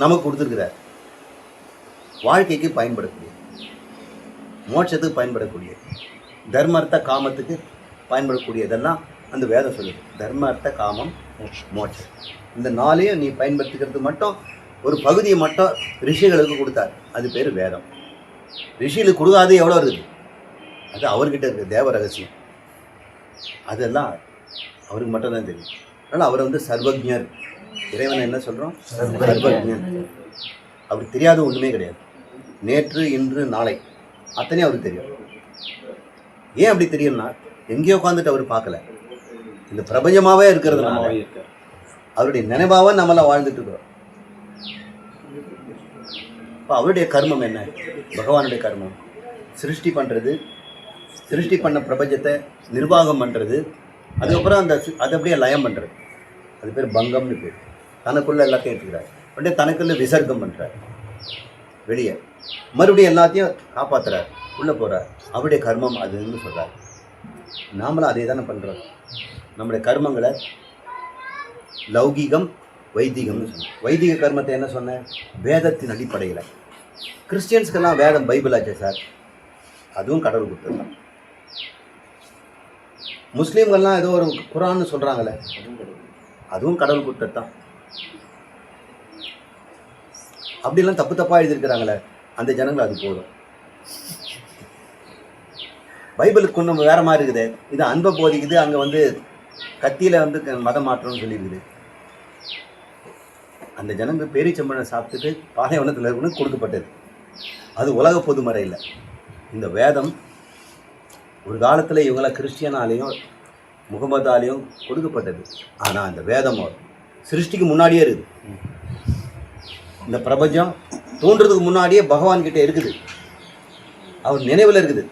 நமக்கு கொடுத்துருக்கிறார். வாழ்க்கைக்கு பயன்படக்கூடிய, மோட்சத்துக்கு பயன்படக்கூடிய, தர்மர்த்த காமத்துக்கு பயன்படக்கூடியதெல்லாம் அந்த வேதம் சொல்லுது. தர்ம அர்த்த காமம் மோட்சம், இந்த நாளையும் நீ பயன்படுத்திக்கிறது மட்டும் ஒரு பகுதியை மட்டும் ரிஷிகளுக்கு கொடுத்தார். அது பேர் வேதம். ரிஷிகளுக்கு கொடுக்காது எவ்வளோ இருக்குது, அது அவர்கிட்ட இருக்குது, தேவ ரகசியம். அதெல்லாம் அவருக்கு மட்டும்தான் தெரியும். அதனால் அவர் வந்து சர்வஜர். இறைவனை என்ன சொல்கிறோம்? சர்வஜர். அவருக்கு தெரியாத ஒன்றுமே கிடையாது. நேற்று, இன்று, நாளை அத்தனையும் அவருக்கு தெரியும். ஏன் அப்படி தெரியும்னா, எங்கேயோ உட்காந்துட்டு அவர் பார்க்கல, இந்த பிரபஞ்சமாகவே இருக்கிறதுனால அவருடைய நினைவாக நம்மளாம் வாழ்ந்துட்டு இருக்கிறோம். இப்போ அவருடைய கர்மம் என்ன? பகவானுடைய கர்மம் சிருஷ்டி பண்ணுறது, சிருஷ்டி பண்ண பிரபஞ்சத்தை நிர்வாகம் பண்ணுறது, அதுக்கப்புறம் அதை அப்படியே லயம் பண்ணுறது. அது பேர் பங்கம்னு பேர். தனக்குள்ளே எல்லாத்தையும் எடுத்துக்கிறார். அப்படியே தனக்குள்ளே விசர்க்கம் பண்ணுறார் வெளியே, மறுபடியும் எல்லாத்தையும் காப்பாற்றுறார், உள்ளே போகிறார். அவருடைய கர்மம் அதுன்னு சொல்கிறார். நாமளும் அதே தானே பண்ணுறோம். நம்முடைய கர்மங்களை லௌகீகம், வைதிகம்னு சொன்னோம். வைதிக கர்மத்தை என்ன சொன்னேன்? வேதத்தின் அடிப்படையில். கிறிஸ்டியன்ஸ்க்கெல்லாம் வேதம் பைபிள் ஆச்சே சார், அதுவும் கடவுள் கொடுத்தது தான். முஸ்லீம்கள்லாம் ஏதோ ஒரு குரான்னு சொல்கிறாங்களே, அதுவும் கடவுள் கொடுத்தது தான். அப்படிலாம் தப்பு தப்பாக எழுதியிருக்கிறாங்களே அந்த ஜனங்கள், அது போதும். பைபிளுக்கு ஒன்றும் வேறு மாதிரி இருக்குது. இது அன்பை போதிக்குது, அங்கே வந்து கத்தியில் வந்து மதம் மாற்றம்னு சொல்லியிருக்குது. அந்த ஜனங்கள் பேரிச்சம்பழம் சாப்பிட்டுட்டு பாலைவனத்தில் இருக்கணும் கொடுக்கப்பட்டது. அது உலக பொதுமறை இல்லை. இந்த வேதம் ஒரு காலத்தில் இவங்களை கிறிஸ்டியனாலேயும் முகமதாலேயும் கொடுக்கப்பட்டது. ஆனால் அந்த வேதம் சிருஷ்டிக்கு முன்னாடியே இருக்குது. இந்த பிரபஞ்சம் தோன்றதுக்கு முன்னாடியே பகவான்கிட்ட இருக்குது, அவர் நினைவில் இருக்குது.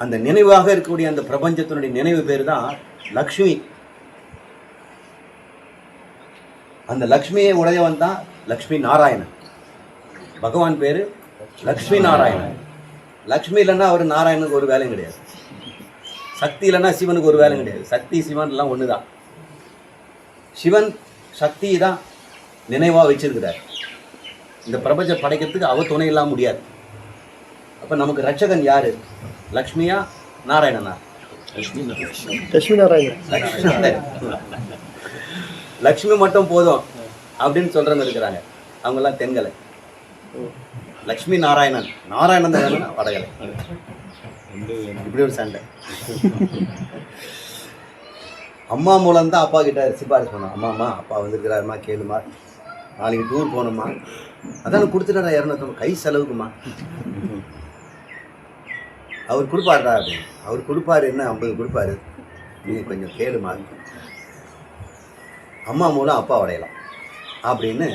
அந்த நினைவாக இருக்கக்கூடிய அந்த பிரபஞ்சத்தினுடைய நினைவு பேர் தான் லக்ஷ்மி. அந்த லக்ஷ்மியை உடையவன் தான் லக்ஷ்மி நாராயணன். பகவான் பேர் லக்ஷ்மி நாராயணன். லக்ஷ்மி இல்லைன்னா அவர் நாராயணனுக்கு ஒரு வேலையும் கிடையாது. சக்தி இல்லைன்னா சிவனுக்கு ஒரு வேலையும் கிடையாது. சக்தி சிவன் எல்லாம் ஒன்று தான். சிவன் சக்தி தான் நினைவாக வச்சிருக்கிறார். இந்த பிரபஞ்சம் படைக்கிறதுக்கு அவர் துணை இல்லாமல் முடியாது. அப்போ நமக்கு ரட்சகன் யாரு? லக்ஷ்மியா நாராயணனா? லக்ஷ்மி நாராயணன். லக்ஷ்மி மட்டும் போதும் அப்படின்னு சொல்றவங்க இருக்கிறாங்க. அவங்கெல்லாம் தென்கலை. லக்ஷ்மி நாராயணன், நாராயணன் தான் வடகலை. இப்படி ஒரு சண்டை. அம்மா மூலம்தான் அப்பா கிட்ட சிபாரிசு பண்ணோம். அம்மா அப்பா வந்திருக்கிறாருமா, கேளுமா, நாளைக்கு டூர் போகணுமா, அதான் கொடுத்துட்டாரா 200 கை செலவுக்குமா, அவர் கொடுப்பாருடா அப்படின்னு. அவர் கொடுப்பாரு, என்ன 50 கொடுப்பாரு, நீங்கள் கொஞ்சம் கேளுமா, அம்மா மூலம் அப்பா அடையலாம் அப்படின்னு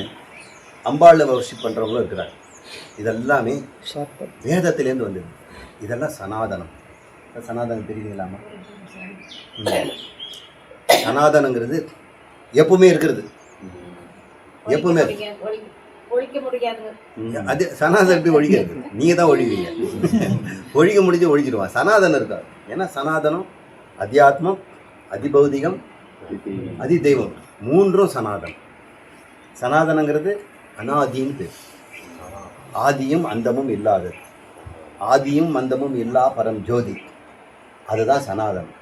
அம்பாளில் வர்ஷிப் பண்ணுறவங்களும் இருக்கிறார். இதெல்லாமே வேதத்திலேருந்து வந்தது. இதெல்லாம் சனாதனம். சனாதனம் தெரியுங்களாமா? சனாதனங்கிறது எப்பவுமே இருக்கிறது, எப்பவுமே. அது சனாதனம் எப்படி ஒழிக்கிறது? நீங்கள் தான் ஒழிவீங்க. ஒழிக்க முடிஞ்சு ஒழிச்சிடுவான். சனாதனம் இருக்கா? ஏன்னா சனாதனம் அத்தியாத்மம், அதிபௌதிகம், அதிதெய்வம் மூன்றும் சனாதனம். சனாதனங்கிறது அனாதின்னு பேர். ஆதியும் அந்தமும் இல்லாதது, ஆதியும் அந்தமும் இல்லா பரம் ஜோதி, அதுதான் சனாதனம்.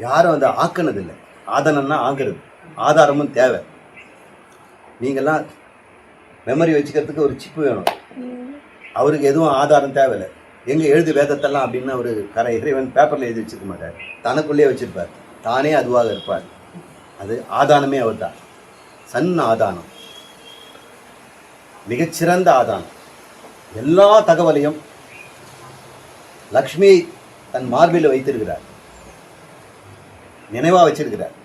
யாரும் அதை ஆக்கினதில்லை. ஆதனம்னா ஆகிறது, ஆதாரமும் தேவை. நீங்கள்லாம் மெமரி வச்சுக்கிறதுக்கு ஒரு சிப்பு வேணும், அவருக்கு எதுவும் ஆதாரம் தேவையில்லை. எங்கே எழுது வேதத்தெல்லாம் அப்படின்னு ஒரு இறைவன் பேப்பரில் எழுதி வச்சுக்க மாட்டார், தனக்குள்ளேயே வச்சுருப்பார், தானே அதுவாக இருப்பார். அது ஆதானமே அவர் தான். சன் ஆதானம், மிகச்சிறந்த ஆதானம். எல்லா தகவலையும் லக்ஷ்மி தன் மார்பில் வைத்திருக்கிறார், நினைவாக வச்சிருக்கிறார்.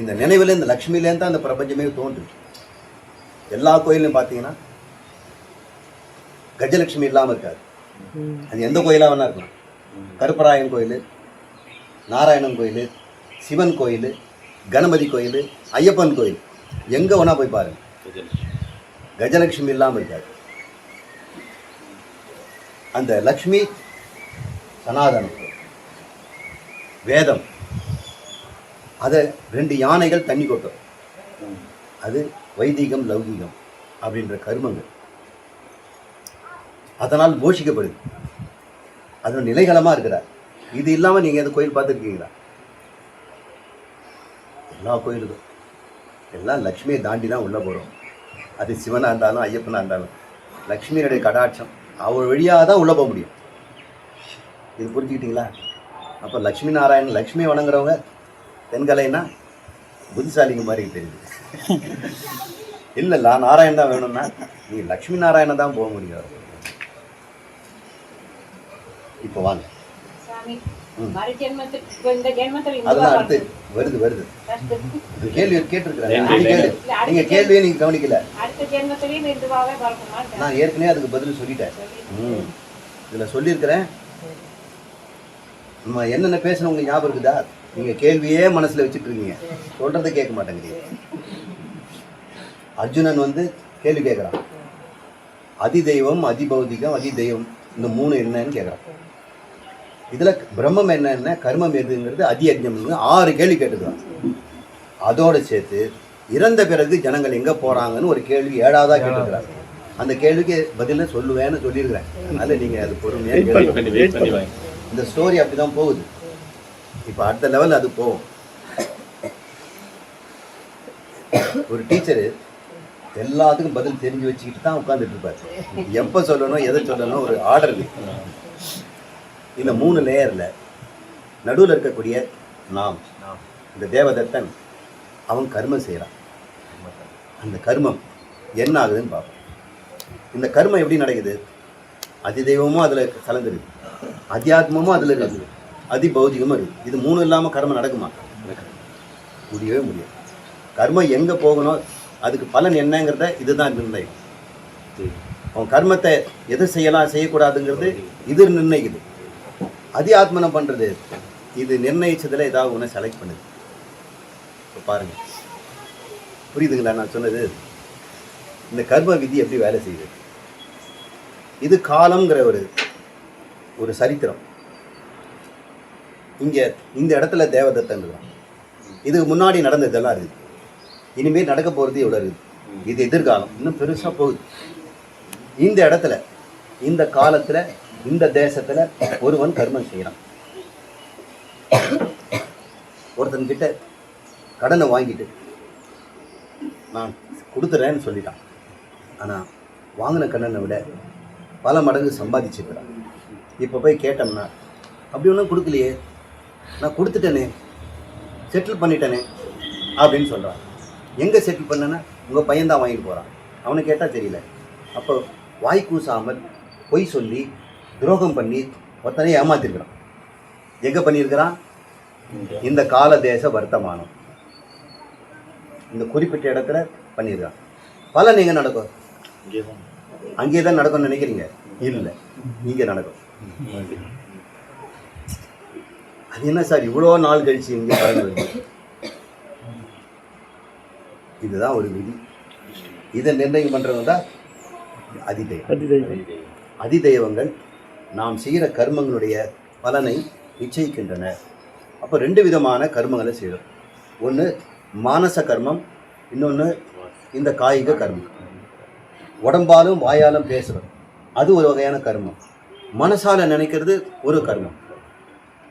இந்த நினைவில் இந்த லக்ஷ்மியிலேருந்து தான் அந்த பிரபஞ்சமே தோன்றுது. எல்லா கோயிலையும் பார்த்தீங்கன்னா கஜலட்சுமி இல்லாமல் இருக்காது. அது எந்த கோயிலாக வேணா இருக்கலாம். கருப்பராயன் கோயில், நாராயணன் கோயில், சிவன் கோயில், கணபதி கோயில், ஐயப்பன் கோயில், எங்கே வேணா போய் பாருங்க, கஜலட்சுமி இல்லாமல் இருக்காது. அந்த லக்ஷ்மி சனாதனம், வேதம். அதை 2 யானைகள் தண்ணி கொட்டும். அது வைதிகம் லௌகீகம் அப்படின்ற கர்மங்கள். அதனால் போஷிக்கப்படுது. அதோட நிலைகளமாக இருக்கிறார். இது இல்லாமல் நீங்கள் எந்த கோயில் பார்த்துருக்கீங்களா? எல்லா கோயிலுக்கும் எல்லாம் லக்ஷ்மியை தாண்டி தான் உள்ளே போகிறோம். அது சிவனாக இருந்தாலும் ஐயப்பனாக இருந்தாலும் லக்ஷ்மியினுடைய கடாட்சம் அவர் வழியாக தான் உள்ளே போக முடியும். இது புரிஞ்சுக்கிட்டீங்களா? அப்போ லக்ஷ்மி நாராயணன், லக்ஷ்மியை வணங்குறவங்க தென்கலைன்னா புத்திசாலிங்க மாதிரி தெரியுது. இல்லை நாராயணன் தான் வேணும்னா நீ லக்ஷ்மி நாராயணன் தான் போக முடியும். இப்போ வாங்க, அதுதான் அடுத்து வருது. கேள்வி கேட்டிருக்கிறேன், நீங்க கேள்வியே நீங்க கவனிக்கல. நான் ஏற்கனவே அதுக்கு பதில் சொல்லிட்டேன். இதுல சொல்லியிருக்கிறேன். நம்ம என்னென்ன பேசணும் உங்களுக்கு ஞாபகம் இருக்குதா? நீங்க கேள்வியே மனசுல வச்சுட்டு இருக்கீங்க, சொல்றதை கேட்க மாட்டேங்கிறீங்க. அர்ஜுனன் வந்து கேள்வி கேட்குறான், அதிதெய்வம், அதிபௌதிகம், அதிதெய்வம், இந்த 3 என்னன்னு கேட்குறான். இதில் பிரம்மம் என்ன, கர்மம் எதுங்கிறது, அதியஜம் 6 கேள்வி கேட்டுக்கிறான். அதோடு சேர்த்து இறந்த பிறகு ஜனங்கள் எங்கே போகிறாங்கன்னு ஒரு கேள்வி 7ஆவதாக கேட்டுக்கிறாங்க. அந்த கேள்விக்கு பதில சொல்லுவேன்னு சொல்லியிருக்கிறேன். அதனால் நீங்கள் அது பொறுமையாக, இந்த ஸ்டோரி அப்படி தான் போகுது. இப்போ அடுத்த லெவல் அது போகும். ஒரு டீச்சரு எல்லாத்துக்கும் பதில் தெரிஞ்சு வச்சுக்கிட்டு தான் உட்காந்துட்டு இருப்பார். எப்போ சொல்லணும், எதை சொல்லணும், ஒரு ஆர்டர் இருக்கு. இந்த 3 லேயரில் நடுவில் இருக்கக்கூடிய நாம், இந்த தேவதத்தன், அவன் கர்மம் செய்கிறான். அந்த கர்மம் என்ன ஆகுதுன்னு பார்ப்போம். இந்த கர்மம் எப்படி நடக்குது? அதிதெய்வமும் அதில் கலந்துருக்கு, அத்தியாத்மமும் அதில் இருக்குது, அதிபௌதிகமும் இருக்குது. இது 3 இல்லாமல் கர்மம் நடக்குமா? முடியவே முடியாது. கர்மம் எங்கே போகணும், அதுக்கு பலன் என்னங்கிறத இதுதான் நிர்ணயம். அவன் கர்மத்தை எது செய்யலாம் செய்யக்கூடாதுங்கிறது இது நிர்ணயிக்குது. அதியாத்மனம் பண்ணுறது இது நிர்ணயிச்சதில் ஏதாவது ஒன்று செலக்ட் பண்ணுது. இப்போ பாருங்கள், புரியுதுங்களா நான் சொன்னது? இந்த கர்ம விதி எப்படி வேலை செய்யுது? இது காலம்ங்கிற ஒரு சரித்திரம். இங்கே இந்த இடத்துல தேவதத்தன் இருக்கான். இதுக்கு முன்னாடி நடந்ததெல்லாம் இருக்குது, இனிமேல் நடக்க போகிறது எவ்வளோ இருக்குது. இது எதிர்காலம், இன்னும் பெருசாக போகுது. இந்த இடத்துல, இந்த காலத்தில், இந்த தேசத்தில் ஒருவன் கர்மம் செய்கிறான். ஒருத்தன்கிட்ட கடனை வாங்கிட்டு நான் கொடுத்துறேன்னு சொல்லிட்டான். ஆனால் வாங்கின கடனை விட பல மடங்கு சம்பாதிச்சுக்கிறான். இப்போ போய் கேட்டோம்னா, அப்படி ஒன்றும் கொடுக்கலையே, நான் கொடுத்துட்டேனே, செட்டில் பண்ணிட்டேனே அப்படின்னு சொல்கிறான். எங்கே செட்டில் பண்ணேன்னா, உங்கள் பையன்தான் வாங்கிட்டு போகிறான். அவனை கேட்டால் தெரியல. அப்போ வாய் கூசாமல் பொய் சொல்லி துரோகம் பண்ணி ஒருத்தனை ஏமாத்திருக்கிறான். எங்கே பண்ணியிருக்கிறான்? இந்த கால தேச வர்த்தமானம், இந்த குறிப்பிட்ட இடத்துல பண்ணியிருக்கான். பலன் எங்கே நடக்கும்? அங்கே தான் நடக்கும்னு நினைக்கிறீங்க? இல்லை, இங்கே நடக்கும். அது என்ன சார் இவ்வளோ நாள் கழிச்சு இங்கே பலன் வருது? இதுதான் ஒரு விதி. இதை நிர்ணயம் பண்ணுறவங்க தான் அதிதெய்வம். அதிதெய்வங்கள் நாம் செய்கிற கர்மங்களுடைய பலனை நிச்சயிக்கின்றன. அப்போ 2 விதமான கர்மங்களை செய்கிறோம். ஒன்று மானச கர்மம், இன்னொன்று இந்த காய்க கர்மம். உடம்பாலும் வாயாலும் பேசுகிறோம், அது ஒரு வகையான கர்மம். மனசால் நினைக்கிறது ஒரு கர்மம்.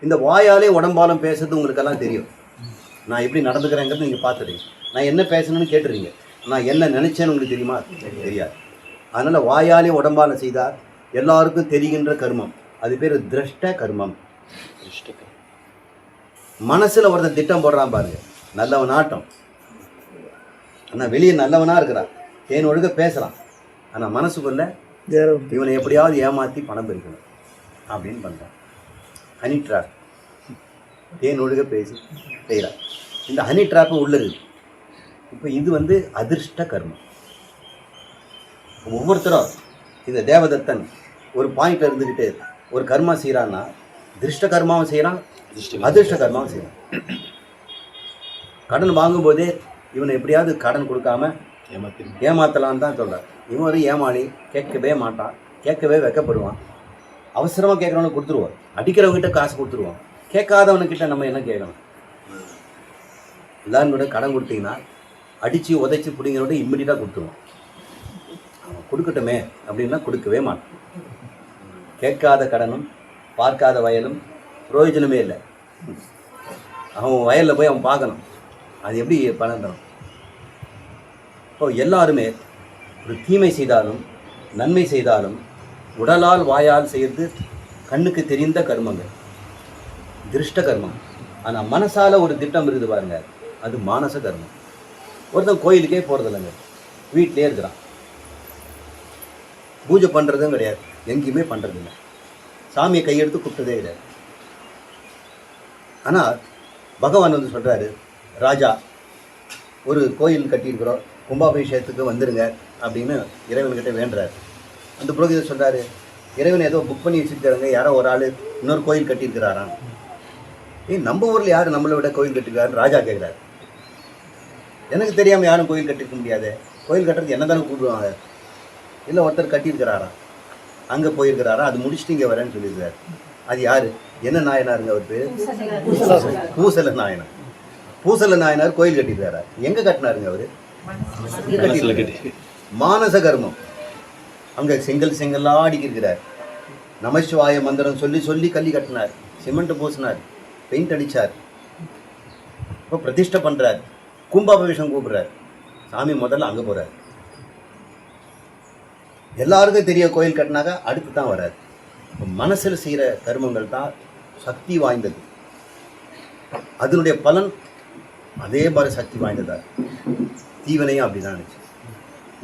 இந்த வாயாலே உடம்பாலும் பேசுறது உங்களுக்கெல்லாம் தெரியும். நான் எப்படி நடந்துக்கிறேங்கிறது நீங்கள் பார்த்துறீங்க. நான் என்ன பேசணும்னு கேட்டுறீங்க. நான் என்ன நினச்சேன்னு உங்களுக்கு தெரியுமா? தெரியாது. அதனால் வாயாலே உடம்பால் செய்தால் எல்லாருக்கும் தெரிகின்ற கர்மம், அது பேர் திருஷ்ட கர்மம். மனசில் ஒருத்தன் திட்டம் போடுறான் பாருங்க, நல்லவன் ஆட்டம், ஆனால் வெளியே நல்லவனாக இருக்கிறான், தேன் ஒழுக பேசுகிறான், ஆனால் மனசுக்குள்ள இவனை எப்படியாவது ஏமாற்றி பணம் பறிக்கணும் அப்படின்னு பண்ணுறான். ஹனி ட்ராப், தேன் ஒழுக பேசி செய்கிறான். இந்த ஹனி ட்ராப்பு உள்ளது. இப்போ இது அதிர்ஷ்ட கர்மம். ஒவ்வொருத்தரும் இந்த தேவதத்தன் ஒரு பாயிண்ட்ல இருந்துக்கிட்டு ஒரு கர்மா செய்கிறான்னா திருஷ்ட கர்மாவும் செய்கிறான், அதிர்ஷ்ட கர்மாவும் செய்கிறான். கடன் வாங்கும்போதே இவனை எப்படியாவது கடன் கொடுக்காம ஏமாத்தலான்னு தான் சொல்கிறார். இவன் ஒரு ஏமாளி, கேட்கவே மாட்டான், கேட்கவே வெக்கப்படுவான். அவசரமாக கேட்குறவனுக்கு கொடுத்துருவான், அடிக்கிறவங்ககிட்ட காசு கொடுத்துருவான், கேட்காதவனுக்கிட்ட நம்ம என்ன கேட்கணும்? எல்லாரும் கூட கடன் கொடுத்தீங்கன்னா அடித்து உதைச்சி பிடிங்கிறோட இம்மிடியட்டாக கொடுத்துருவான். அவன் கொடுக்கட்டுமே அப்படின்னா கொடுக்கவே மாட்டான். கேட்காத கடனும் பார்க்காத வயலும் பிரயோஜனமே இல்லை. அவன் வயலில் போய் அவன் பார்க்கணும், அது எப்படி பணம் தரும்? இப்போ எல்லாருமே ஒரு தீமை செய்தாலும் நன்மை செய்தாலும் உடலால் வாயால் செய்து கண்ணுக்கு தெரிந்த கர்மங்கள் திருஷ்ட கர்மம். ஆனால் மனசால் ஒரு திட்டம் இருக்குது பாருங்க, அது மானச கர்மம். ஒருத்தன் கோயிலுக்கே போகிறதில்லைங்க, வீட்டிலே இருக்கிறான், பூஜை பண்ணுறதும் கிடையாது, எங்கேயுமே பண்ணுறதில்லை, சாமியை கையெடுத்து கூப்பிட்டதே கிடையாது. ஆனால் பகவான் சொல்கிறாரு, ராஜா ஒரு கோயில் கட்டியிருக்கிறோம், கும்பாபிஷேகத்துக்கு வந்துடுங்க அப்படின்னு இறைவன்கிட்ட வேண்டுறாரு. அந்த புரோகிதர் சொல்கிறாரு, இறைவன் ஏதோ புக் பண்ணி வச்சுருக்காருங்க, யாரோ ஒரு ஆள் இன்னொரு கோயில் கட்டியிருக்கிறாராம். நம்ம ஊரில் யார் நம்மளை விட கோயில் கட்டிருக்காருன்னு ராஜா கேட்குறாரு. எனக்கு தெரியாமல் யாரும் கோயில் கட்டிருக்க முடியாது, கோயில் கட்டுறது என்ன தானே கூப்பிடுவாங்க. இல்லை ஒருத்தர் கட்டியிருக்கிறாராம், அங்கே போயிருக்கிறாரா, அது முடிச்சுட்டு இங்கே வரேன்னு சொல்லியிருக்காரு. அது யார்? என்ன நாயனாருங்க அவர் பேர்? பூசல நாயனார். பூசல நாயனார் கோயில் கட்டியிருக்காரா? எங்கே கட்டினாருங்க அவர்? மானச கர்மம். அங்கே செங்கல்லாக அடிக்கிறார், நமசிவாய மந்திரம் சொல்லி சொல்லி கல்லி கட்டினார், சிமெண்ட் பூசினார், பெயிண்ட் அடித்தார், இப்போ பிரதிஷ்டை பண்ணுறார், கும்பாபிஷேகம் கூப்பிடுறார், சாமி முதல்ல அங்கே போகிறார். எல்லாருக்கும் தெரிய கோயில் கட்டினாக்கா அடுத்து தான் வராது. மனசில் செய்கிற கர்மங்கள் தான் சக்தி வாய்ந்தது, அதனுடைய பலன் அதே மாதிரி சக்தி வாய்ந்ததா. தீவனையும் அப்படி தான் நினச்சி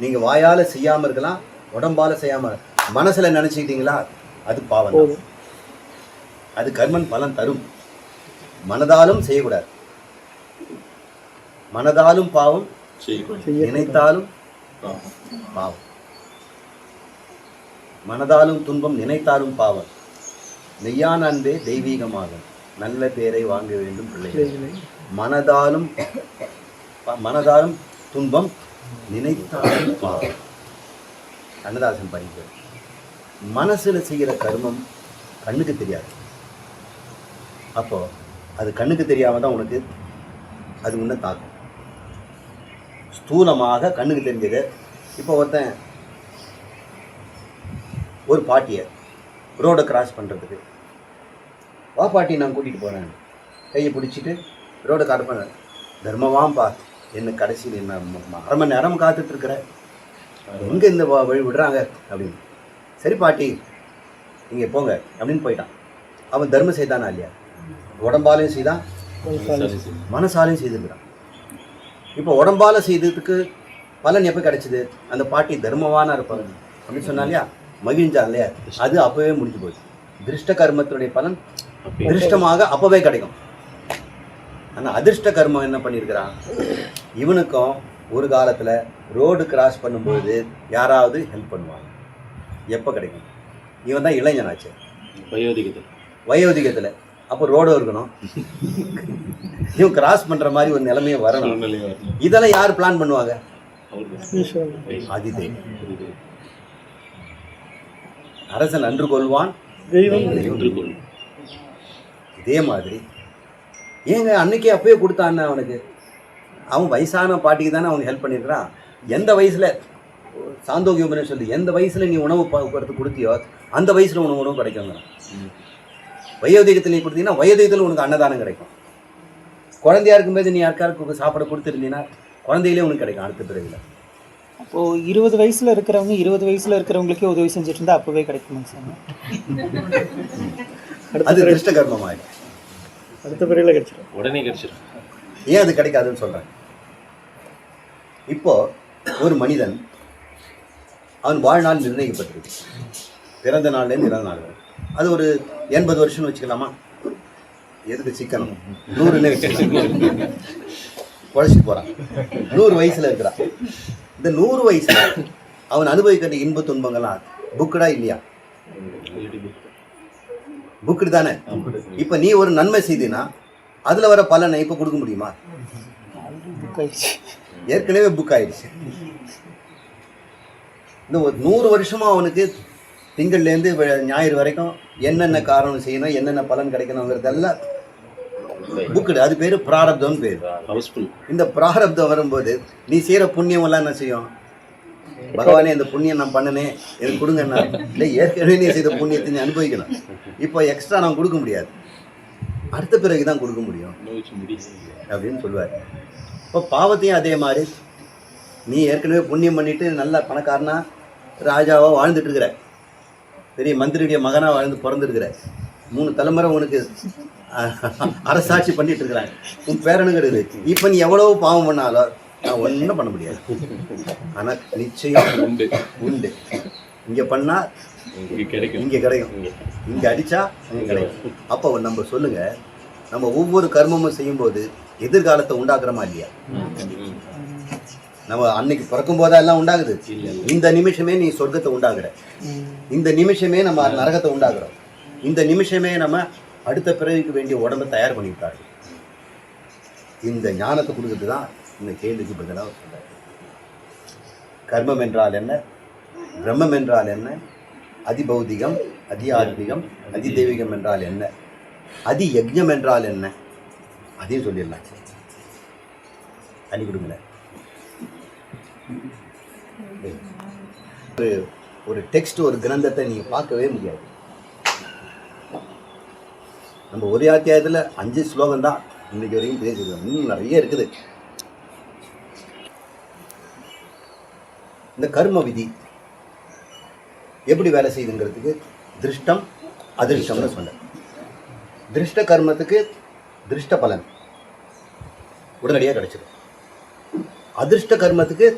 நீங்கள் வாயால் செய்யாமல் இருக்கலாம், உடம்பால் செய்யாமல் மனசில் நினச்சிக்கிட்டீங்களா அது பாவம், அது கர்மன் பலன் தரும். மனதாலும் செய்யக்கூடாது, மனதாலும் பாவம், நினைத்தாலும் பாவம். மனதாலும் துன்பம், நினைத்தாலும் பாவம். மெய்யான அன்பே தெய்வீகமாகும், நல்ல பேரை வாங்க வேண்டும் பிள்ளைகள். மனதாலும் துன்பம், நினைத்தாலும் பாவம். கண்ணதாசன் படிக்கிறார். மனசில் செய்கிற கர்மம் கண்ணுக்கு தெரியாது. அப்போ அது கண்ணுக்கு தெரியாமல் தான் உனக்கு அது முன்ன தாக்கும். ஸ்தூலமாக கண்ணுக்கு தெரிஞ்சது. இப்போ ஒருத்தன் ஒரு பாட்டியை ரோடை கிராஸ் பண்ணுறதுக்கு, வா பாட்டி நான் கூட்டிகிட்டு போகிறேன், கையை பிடிச்சிட்டு ரோடை கிராஸ் பண்ண, தர்மவாம்பா என்ன கடைசியில் என்ன அரை மணி நேரம் காத்துட்ருக்குறேன், எங்கே இந்த வழி விடுறாங்க அப்படின்னு. சரி பாட்டி நீங்கள் போங்க அப்படின்னு போயிட்டான். அவன் தர்மம் செய்தானா இல்லையா? உடம்பாலையும் செய்தான், மனசாலையும் செய்திருக்கிறான். இப்போ உடம்பால செய்ததுக்கு பலன் எப்போ கிடைச்சிது? அந்த பாட்டி தர்மவானா இருப்பாங்க அப்படின்னு சொன்னா இல்லையா, மகிழ்ந்தான் இல்லையா, அது அப்போவே முடிஞ்சு போச்சு. திருஷ்ட கர்மத்தினுடைய பலன் திருஷ்டமாக அப்போவே கிடைக்கும். ஆனால் அதிர்ஷ்ட கர்மம் என்ன பண்ணியிருக்கிறான், இவனுக்கும் ஒரு காலத்தில் ரோடு கிராஸ் பண்ணும்போது யாராவது ஹெல்ப் பண்ணுவாங்க. எப்போ கிடைக்கும்? இவன் தான் இளைஞனாச்சு, வயோதிகத்தில். அப்போ ரோடு இருக்கணும், இவன் கிராஸ் பண்ணுற மாதிரி ஒரு நிலைமையை வரணும். இதெல்லாம் யார் பிளான் பண்ணுவாங்க? அதிதே. அரசன் அன்று கொள்வான், இதே மாதிரி ஏங்க அன்னைக்கே அப்பயே கொடுத்தான்னு அவனுக்கு. அவன் வயசான பாட்டிக்கு தானே அவனுக்கு ஹெல்ப் பண்ணியிருக்கிறான். எந்த வயசில் சாந்தோக்கியம் சொல்லி எந்த வயசில் நீ உணவு படுத்து கொடுத்தியோ அந்த வயசில் உனக்கு உணவு கிடைக்குங்க. வயோதிகத்தில் நீ கொடுத்தீங்கன்னா வயோதிகத்தில் உனக்கு அன்னதானம் கிடைக்கும். குழந்தையா இருக்கும்போது நீ யாருக்காருக்கு சாப்பாடு கொடுத்துருந்தீங்கன்னா குழந்தையிலே உனக்கு கிடைக்கும் அடுத்த பிறகுல. ஓ 20 வயசுல இருக்கிறவங்க 20 வயசுல இருக்கிறவங்களுக்கே உதவி செஞ்சுட்டு இருந்தா அப்பவே கிடைக்குமா சார்? அது திருஷ்ட கர்மமாயிடும். அடுத்த பிறவில கிடைச்சிடும், உடனே கிடைச்சிடும். ஏன் அது கிடைக்காதுன்னு சொல்றேன். இப்போ ஒரு மனிதன் அவன் வாழ்நாள் நிர்ணயிக்கப்பட்டிருக்கு, பிறந்த நாள்லேருந்து இறந்த நாள் வரை. அது ஒரு 80 வருஷம்னு வச்சுக்கலாமா? எதுக்கு சிக்கனம்? 100ன்னு வச்சுக்கலாம். குழைச்சிட்டு போகிறான். 100 வயசில் இருக்கிறான். இந்த 100 வயசுல அவன் அனுபவிக்கிற இன்ப துன்பங்கள்லாம் புக்குடா இல்லையா? புக்குடு தானே. இப்போ நீ ஒரு நன்மை செய்தினா அதில் வர பலனை இப்போ கொடுக்க முடியுமா? ஏற்கனவே புக் ஆயிடுச்சு. இந்த ஒரு 100 வருஷமா அவனுக்கு திங்கள்லேருந்து ஞாயிறு வரைக்கும் என்னென்ன காரணம் செய்யணும், என்னென்ன பலன் கிடைக்கணுங்கிறதெல்லாம் புக்குடு. அது பேர் பிராரப்தம்னு பேர். இந்த பிராரப்தம் வரும்போது நீ செய்கிற புண்ணியம் எல்லாம் என்ன செய்யும்? பகவானே இந்த புண்ணியம் நான் பண்ணனே எனக்கு கொடுங்கண்ணா. இல்லை, ஏற்கனவே நீ செய்த புண்ணியத்தை நீ அனுபவிக்கணும். இப்போ எக்ஸ்ட்ரா நான் கொடுக்க முடியாது, அடுத்த பிறகு தான் கொடுக்க முடியும் அப்படின்னு சொல்லுவார். இப்போ பாவத்தையும் அதே மாதிரி நீ ஏற்கனவே புண்ணியம் பண்ணிட்டு நல்லா பணக்காரனா ராஜாவாக வாழ்ந்துட்டு இருக்கிற, பெரிய மந்திரியுடைய மகனாக வாழ்ந்து பிறந்திருக்கிற, 3 தலைமுறை உனக்கு அரசாட்சி பண்ணிட்டு இருக்கிறாங்க, உன் பேரனுங்கிறது. இப்போ நீ எவ்வளவு பாவம் பண்ணாலும் நான் ஒன்றும் பண்ண முடியாது. ஆனால் நிச்சயம் உண்டு உண்டு. இங்கே பண்ணால் இங்கே கிடைக்கும், இங்கே அடித்தா அங்கே கிடைக்கும். அப்போ நம்ம சொல்லுங்க, நம்ம ஒவ்வொரு கர்மமும் செய்யும்போது எதிர்காலத்தை உண்டாக்குறோமா இல்லையா? நம்ம அன்னைக்கு பிறக்கும் போதா எல்லாம் உண்டாகுது. இந்த நிமிஷமே நீ சொர்க்கத்தை உண்டாகுற, இந்த நிமிஷமே நம்ம நரகத்தை உண்டாக்குறோம், இந்த நிமிஷமே நம்ம அடுத்த பிறவிக்கு வேண்டிய உடம்பை தயார் பண்ணிவிட்டாரு. இந்த ஞானத்தை கொடுக்குறது தான் இந்த கேள்விக்கு பதிலாக சொல்றாரு. கர்மம் என்றால் என்ன, பிரம்மம் என்றால் என்ன, அதிபௌதிகம், அதிஆத்மிகம், அதிதெய்வீகம் என்றால் என்ன, அதி யஜ்ஞம் என்றால் என்ன, அதையும் சொல்லிடலாம். அள்ளி கொடுங்களேன். ஒரு டெக்ஸ்ட், ஒரு கிரந்தத்தை நீங்கள் பார்க்கவே முடியாது. நம்ம ஒரே அத்தியாயத்தில் 5 ஸ்லோகம் தான் இன்னைக்கு வரைக்கும் பேசுகிறோம். இன்னும் நிறைய இருக்குது. இந்த கர்ம விதி எப்படி வேலை செய்யுதுங்கிறதுக்கு திருஷ்டம் அதிருஷ்டம்னு சொன்னேன். திருஷ்ட கர்மத்துக்கு திருஷ்ட பலன் உடனடியாக கிடைச்சிடும். அதிர்ஷ்ட கர்மத்துக்கு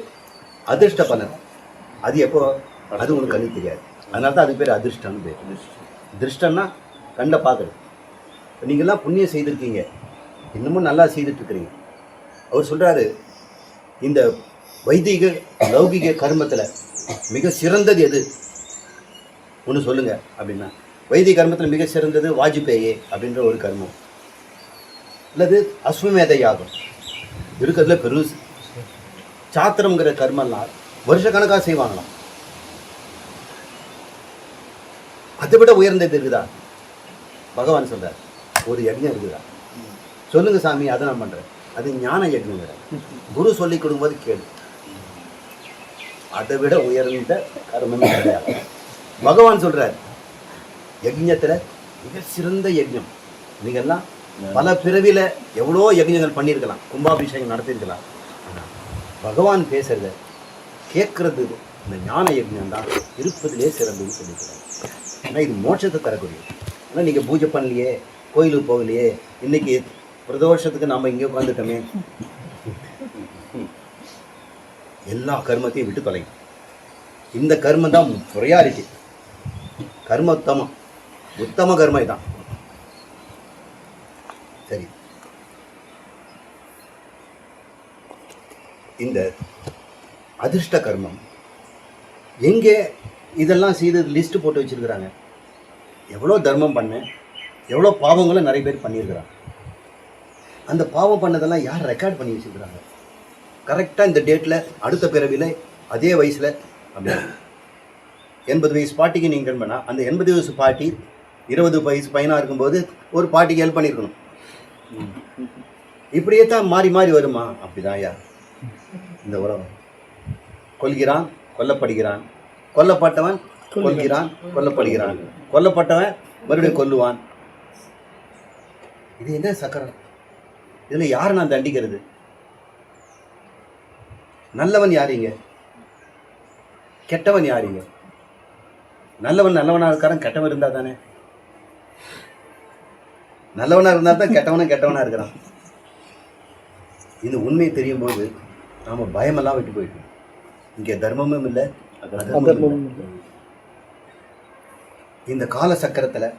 அதிர்ஷ்ட பலன் அது எப்போ, அது உனக்கு கண்ணு தெரியாது. அதனால தான் அதுக்கு பேர் அதிர்ஷ்டம்னு பேர். திருஷ்டம்னா கண்டை பார்க்குறது. நீங்கள்லாம் புண்ணியம் செய்திருக்கீங்க, இன்னமும் நல்லா செய்துட்ருக்கிறீங்க. அவர் சொல்கிறாரு, இந்த வைதிக லௌகிக கர்மத்தில் மிக சிறந்தது எது ஒன்று சொல்லுங்க அப்படின்னா, வைதிக கர்மத்தில் மிக சிறந்தது வாஜ்பேயி அப்படின்ற ஒரு கர்மம், அல்லது அஸ்வமேத யாகம் இருக்கிறதுல பெருசு. சாத்திரம்ங்கிற கர்மெல்லாம் வருஷக்கணக்காக செய்வாங்களாம். அதை விட உயர்ந்தது இருக்குதா? பகவான் சொல்றார், ஒரு யஜ்ஞம் இருக்குதா? சொல்லுங்க சாமி, அதை நான் பண்றேன். அது ஞான யஜ்ஞம். குரு சொல்லி கொடுக்கும்போது கேளு. அதை விட உயர்ந்த கர்மம் கிடையாது. பகவான் சொல்றார், யஜ்ஞத்துல மிக சிறந்த யஜ்ஞம். நீங்கெல்லாம் பல பிறவில எவ்வளோ யஜ்ஞங்கள் பண்ணியிருக்கலாம், கும்பாபிஷேகம் நடத்தியிருக்கலாம். பகவான் பேசுறத கேட்கறது இந்த ஞான யஜ்ஞம் தான் இருப்பதிலே சிறந்ததுன்னு சொல்லியிருக்கிறாங்க. ஏன்னா இது மோட்சத்தை தரக்கூடிய. ஆனால் நீங்கள் பூஜை பண்ணலையே, கோயிலுக்கு போகலையே, இன்னைக்கு பிரதோஷத்துக்கு நாம் இங்கே உட்காந்துட்டோமே, எல்லா கர்மத்தையும் விட்டு தொலைங்க. இந்த கர்மம் தான் ப்ரையாரிட்டி. கர்மோத்தமம், உத்தம கர்மம் இதான். சரி, இந்த அதிர்ஷ்ட கர்மம் எங்கே இதெல்லாம் செய்து லிஸ்ட்டு போட்டு வச்சுருக்கிறாங்க. எவ்வளோ தர்மம் பண்ணேன், எவ்வளோ பாவங்களை நிறைய பேர் பண்ணியிருக்கிறாங்க. அந்த பாவம் பண்ணதெல்லாம் யார் ரெக்கார்ட் பண்ணி வச்சுருக்கிறாங்க? கரெக்டாக இந்த டேட்டில், அடுத்த பிறவியில், அதே வயசில். அப்படி 80 வயசு பாட்டிக்கு நீங்கள் பண்ணால், அந்த 80 வயசு பாட்டி 20 வயசு பையனாக இருக்கும்போது ஒரு பாட்டிக்கு ஹெல்ப் பண்ணியிருக்கணும். இப்படியே தான் மாறி மாறி வருமா? அப்படிதான் ஐயா இந்த உலகம். கொல்கிறான், கொல்லப்படுகிறான், கொல்லப்பட்டவன் கொல்கிறான், கொல்லப்படுகிறான், கொல்லப்பட்டவன் மறுபடியும் கொல்லுவான். இது என்ன சக்கரம்? இதில் யாரை நான் தண்டிக்கிறது? நல்லவன் யாருங்க? கெட்டவன் யாருங்க? நல்லவன் நல்லவனாக இருக்காரன், கெட்டவன் இருந்தா தானே. நல்லவனாக இருந்தால் தான் கெட்டவனாக இருக்கிறான். இந்த உண்மை தெரியும் போது நாம் பயமெல்லாம் விட்டு போயிட்டோம். இங்கே தர்மமும் இல்லை, அதர்மமும் இல்லை. இந்த கால சக்கரத்தில்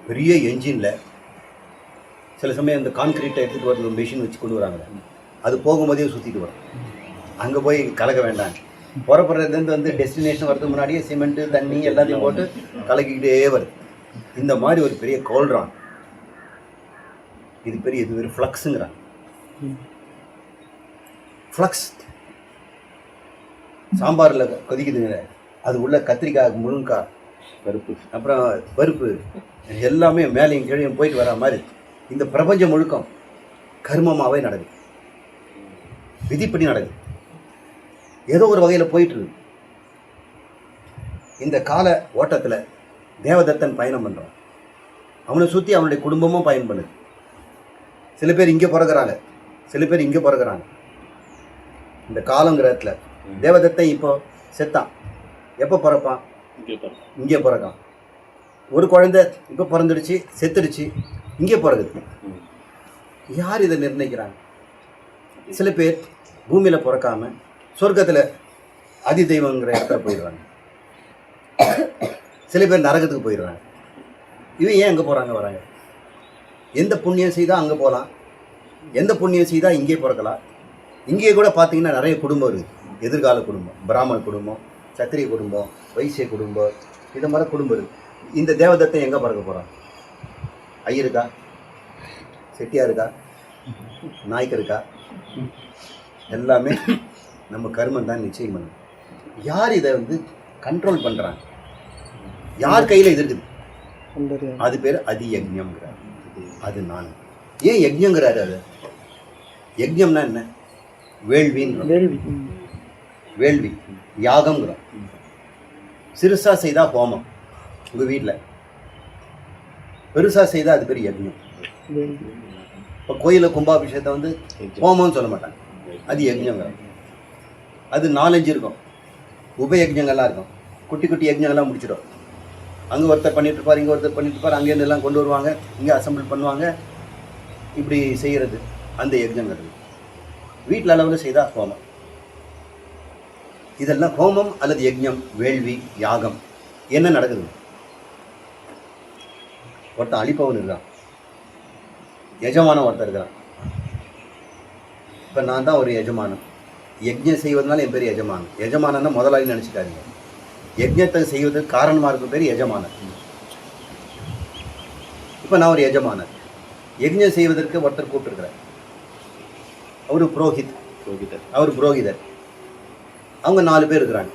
பெரிய என்ஜினில் சில சமயம் இந்த கான்கிரீட்டை எடுத்துகிட்டு வரது மிஷின் வச்சு கொண்டு வராங்க. அது போகும்போதே சுற்றிட்டு வரும். அங்கே போய் கலக்க வேண்டாம். புறப்படுறதுலேருந்து வந்து டெஸ்டினேஷன் வரதுக்கு முன்னாடியே சிமெண்ட்டு தண்ணி எல்லாத்தையும் போட்டு கலக்கிக்கிட்டே வருது. இந்த மாதிரி ஒரு பெரிய கோல்றான். இது ஒரு ஃப்ளக்ஸுங்கிறான். ஃப்ளக்ஸ் சாம்பாரில் கொதிக்குதுங்க, அது உள்ள கத்திரிக்காய், முருங்கைக்காய், பருப்பு, அப்புறம் பருப்பு எல்லாமே மேலேயும் கீழையும் போயிட்டு வர மாதிரி இந்த பிரபஞ்சம் முழுக்கம் கர்மமாகவே நடக்குது. விதிப்படி நடக்குது. ஏதோ ஒரு வகையில் போயிட்டு இருக்கு. இந்த கால ஓட்டத்தில் தேவதத்தன் பயணம் பண்ணுறான். அவனை சுற்றி அவனுடைய குடும்பமும் பயன் பண்ணுது. சில பேர் இங்கே பிறகுறாங்க, சில பேர் இங்கே பிறகுறாங்க. இந்த காலங்கிறதுல தேவதத்தன் இப்போ செத்தான். எப்போ பிறப்பான்? இங்கே பிறக்கான். ஒரு குழந்தை இப்போ பிறந்துடுச்சு, செத்துடுச்சு, இங்கே பிறகுது. யார் இதை நிர்ணயிக்கிறாங்க? சில பேர் பூமியில் பிறக்காம சொர்க்கத்தில் அதி தெய்வங்கிற இடத்துல போயிடுறாங்க. சில பேர் நரகத்துக்கு போயிடுறாங்க. இவன் ஏன் அங்கே போகிறாங்க வராங்க? எந்த புண்ணியம் செய்தால் அங்கே போகலாம், எந்த புண்ணியம் செய்தால் இங்கே பிறக்கலாம். இங்கே கூட பார்த்தீங்கன்னா நிறைய குடும்பம் இருக்குது. எதிர்கால குடும்பம், பிராமண குடும்பம், சத்திரிய குடும்பம், வைசிய குடும்பம், இது மாதிரி குடும்பம் இருக்குது. இந்த தேவதத்தை எங்கே பிறக்க போகிறான்? ஐயருக்கா, செட்டியாருக்கா, நாய்க்கருக்கா? எல்லாமே நம்ம கர்மம் தான் நிச்சயம் பண்ணும். யார் இதை வந்து கண்ட்ரோல் பண்ணுறாங்க? யார் கையில் இது இருக்குது? அது பேர் அதி யஜ்ஞம்ங்கிறார். அது நான் ஏன் யஜ்ஞங்கிறாரு? அது யஜ்ஞம்னா என்ன? வேள்வி யாகம்ங்கிறோம். சிறுசா செய்தா ஹோமம் உங்கள் வீட்டில், பெருசாக செய்தால் அது பேர் யஜ்ஞம். இப்போ கோயிலில் கும்பாபிஷேகத்தை வந்து ஹோமம்னு சொல்ல மாட்டாங்க, அது யஜ்ஞங்கிறோம். அது 4-5 இருக்கும். உபயஜ்ஞங்கள்லாம் இருக்கும். குட்டி குட்டி யஜ்ஞங்கள்லாம் முடிச்சிடும். அங்கே ஒருத்தர் பண்ணிட்டு இருப்பார், இங்கே ஒருத்தர் பண்ணிட்டு இருப்பார், அங்கேருந்து எல்லாம் கொண்டு வருவாங்க, இங்கே அசம்பிள் பண்ணுவாங்க. இப்படி செய்கிறது அந்த யஜ்ஞங்கிறது. வீட்டில் அளவில் செய்தால் ஹோமம். இதெல்லாம் ஹோமம் அல்லது யஜ்ஞம், வேள்வி, யாகம். என்ன நடக்குது? ஒருத்தன் அழிப்பவன் இருக்கான், எஜமானம் ஒருத்தர் இருக்கிறான். இப்போ நான் தான் ஒரு எஜமானம். யஜ்ஞம் செய்வதனால என் பேர் எஜமானம். எஜமானன்னா முதலாளி நினச்சிக்காதீங்க. யஜ்ஞத்தை செய்வதற்கு காரணமாக இருக்கும் பேர் எஜமானர். இப்போ நான் ஒரு எஜமானர். யஜ்ஞம் செய்வதற்கு ஒருத்தர் கூப்பிட்டுருக்கிறார். அவர் புரோகிதர். அவங்க 4 பேர் இருக்கிறாங்க.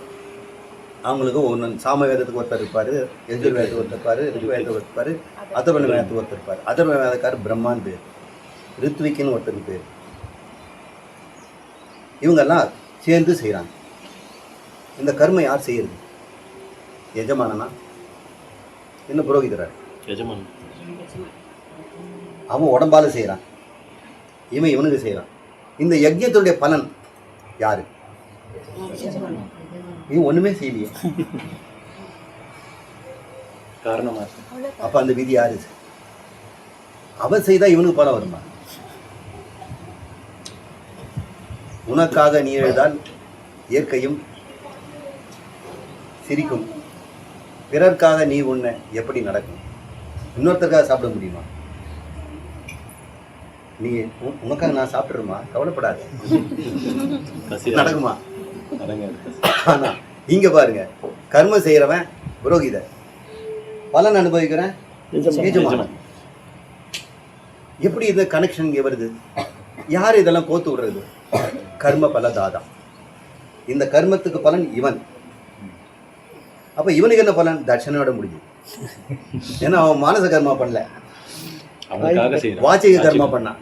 அவங்களுக்கு ஒன்று சாமவேதத்துக்கு ஒருத்தர் இருப்பார், யஜுர்வேதத்துக்கு ஒருத்தர் இருப்பார், ரிக்வேதத்துக்கு ஒருத்தர் இருப்பார், அதர்வண வேதத்துக்கு ஒருத்தர் இருப்பார். அதர்வண வேதக்காரர் பிரம்மான்னு பேர், ரித்விக்குன்னு ஒருத்தர் பேர். இவங்கெல்லாம் சேர்ந்து செய்கிறாங்க. இந்த கர்மம் யார் செய்யறது? எஜமானனா என்ன புரோகிதரா? எஜமான். அவன் உடம்பால செய்கிறான், இவனுக்கு செய்கிறான். இந்த யஜ்ஞத்துடைய பலன் யாரு? இவன் ஒண்ணுமே செய்யலையே. காரணமா? அப்ப அந்த விதி யாரு? அவன் செய்தா இவனுக்கு பலம் வருமா? உனக்காக நீ எழுதால் இயற்கையும் சிரிக்கும். பிறர்க்காக நீ உன்னை எப்படி நடக்கும்? இன்னொருத்தருக்காக சாப்பிட முடியுமா? நீ உனக்காக நான் சாப்பிட்டுருமா, கவலைப்படாது, நடக்குமா? ஆனா இங்க பாருங்க, கர்மம் செய்யறவன் புரோகிதர், பலன் அனுபவிக்கிறேன் எஜமானன். எப்படி இந்த கனெக்ஷன் இங்கே வருது? யார் இதெல்லாம் கோத்து விடுறது? கர்ம பல தாதா. இந்த கர்மத்துக்கு பலன் இவன். அப்ப இவனுக்கு என்ன பலன்? தட்சணையோட முடிஞ்சு. ஏன்னா அவன் மானச கர்மா பண்ணல, வாச்சிக கர்மா பண்ணான்.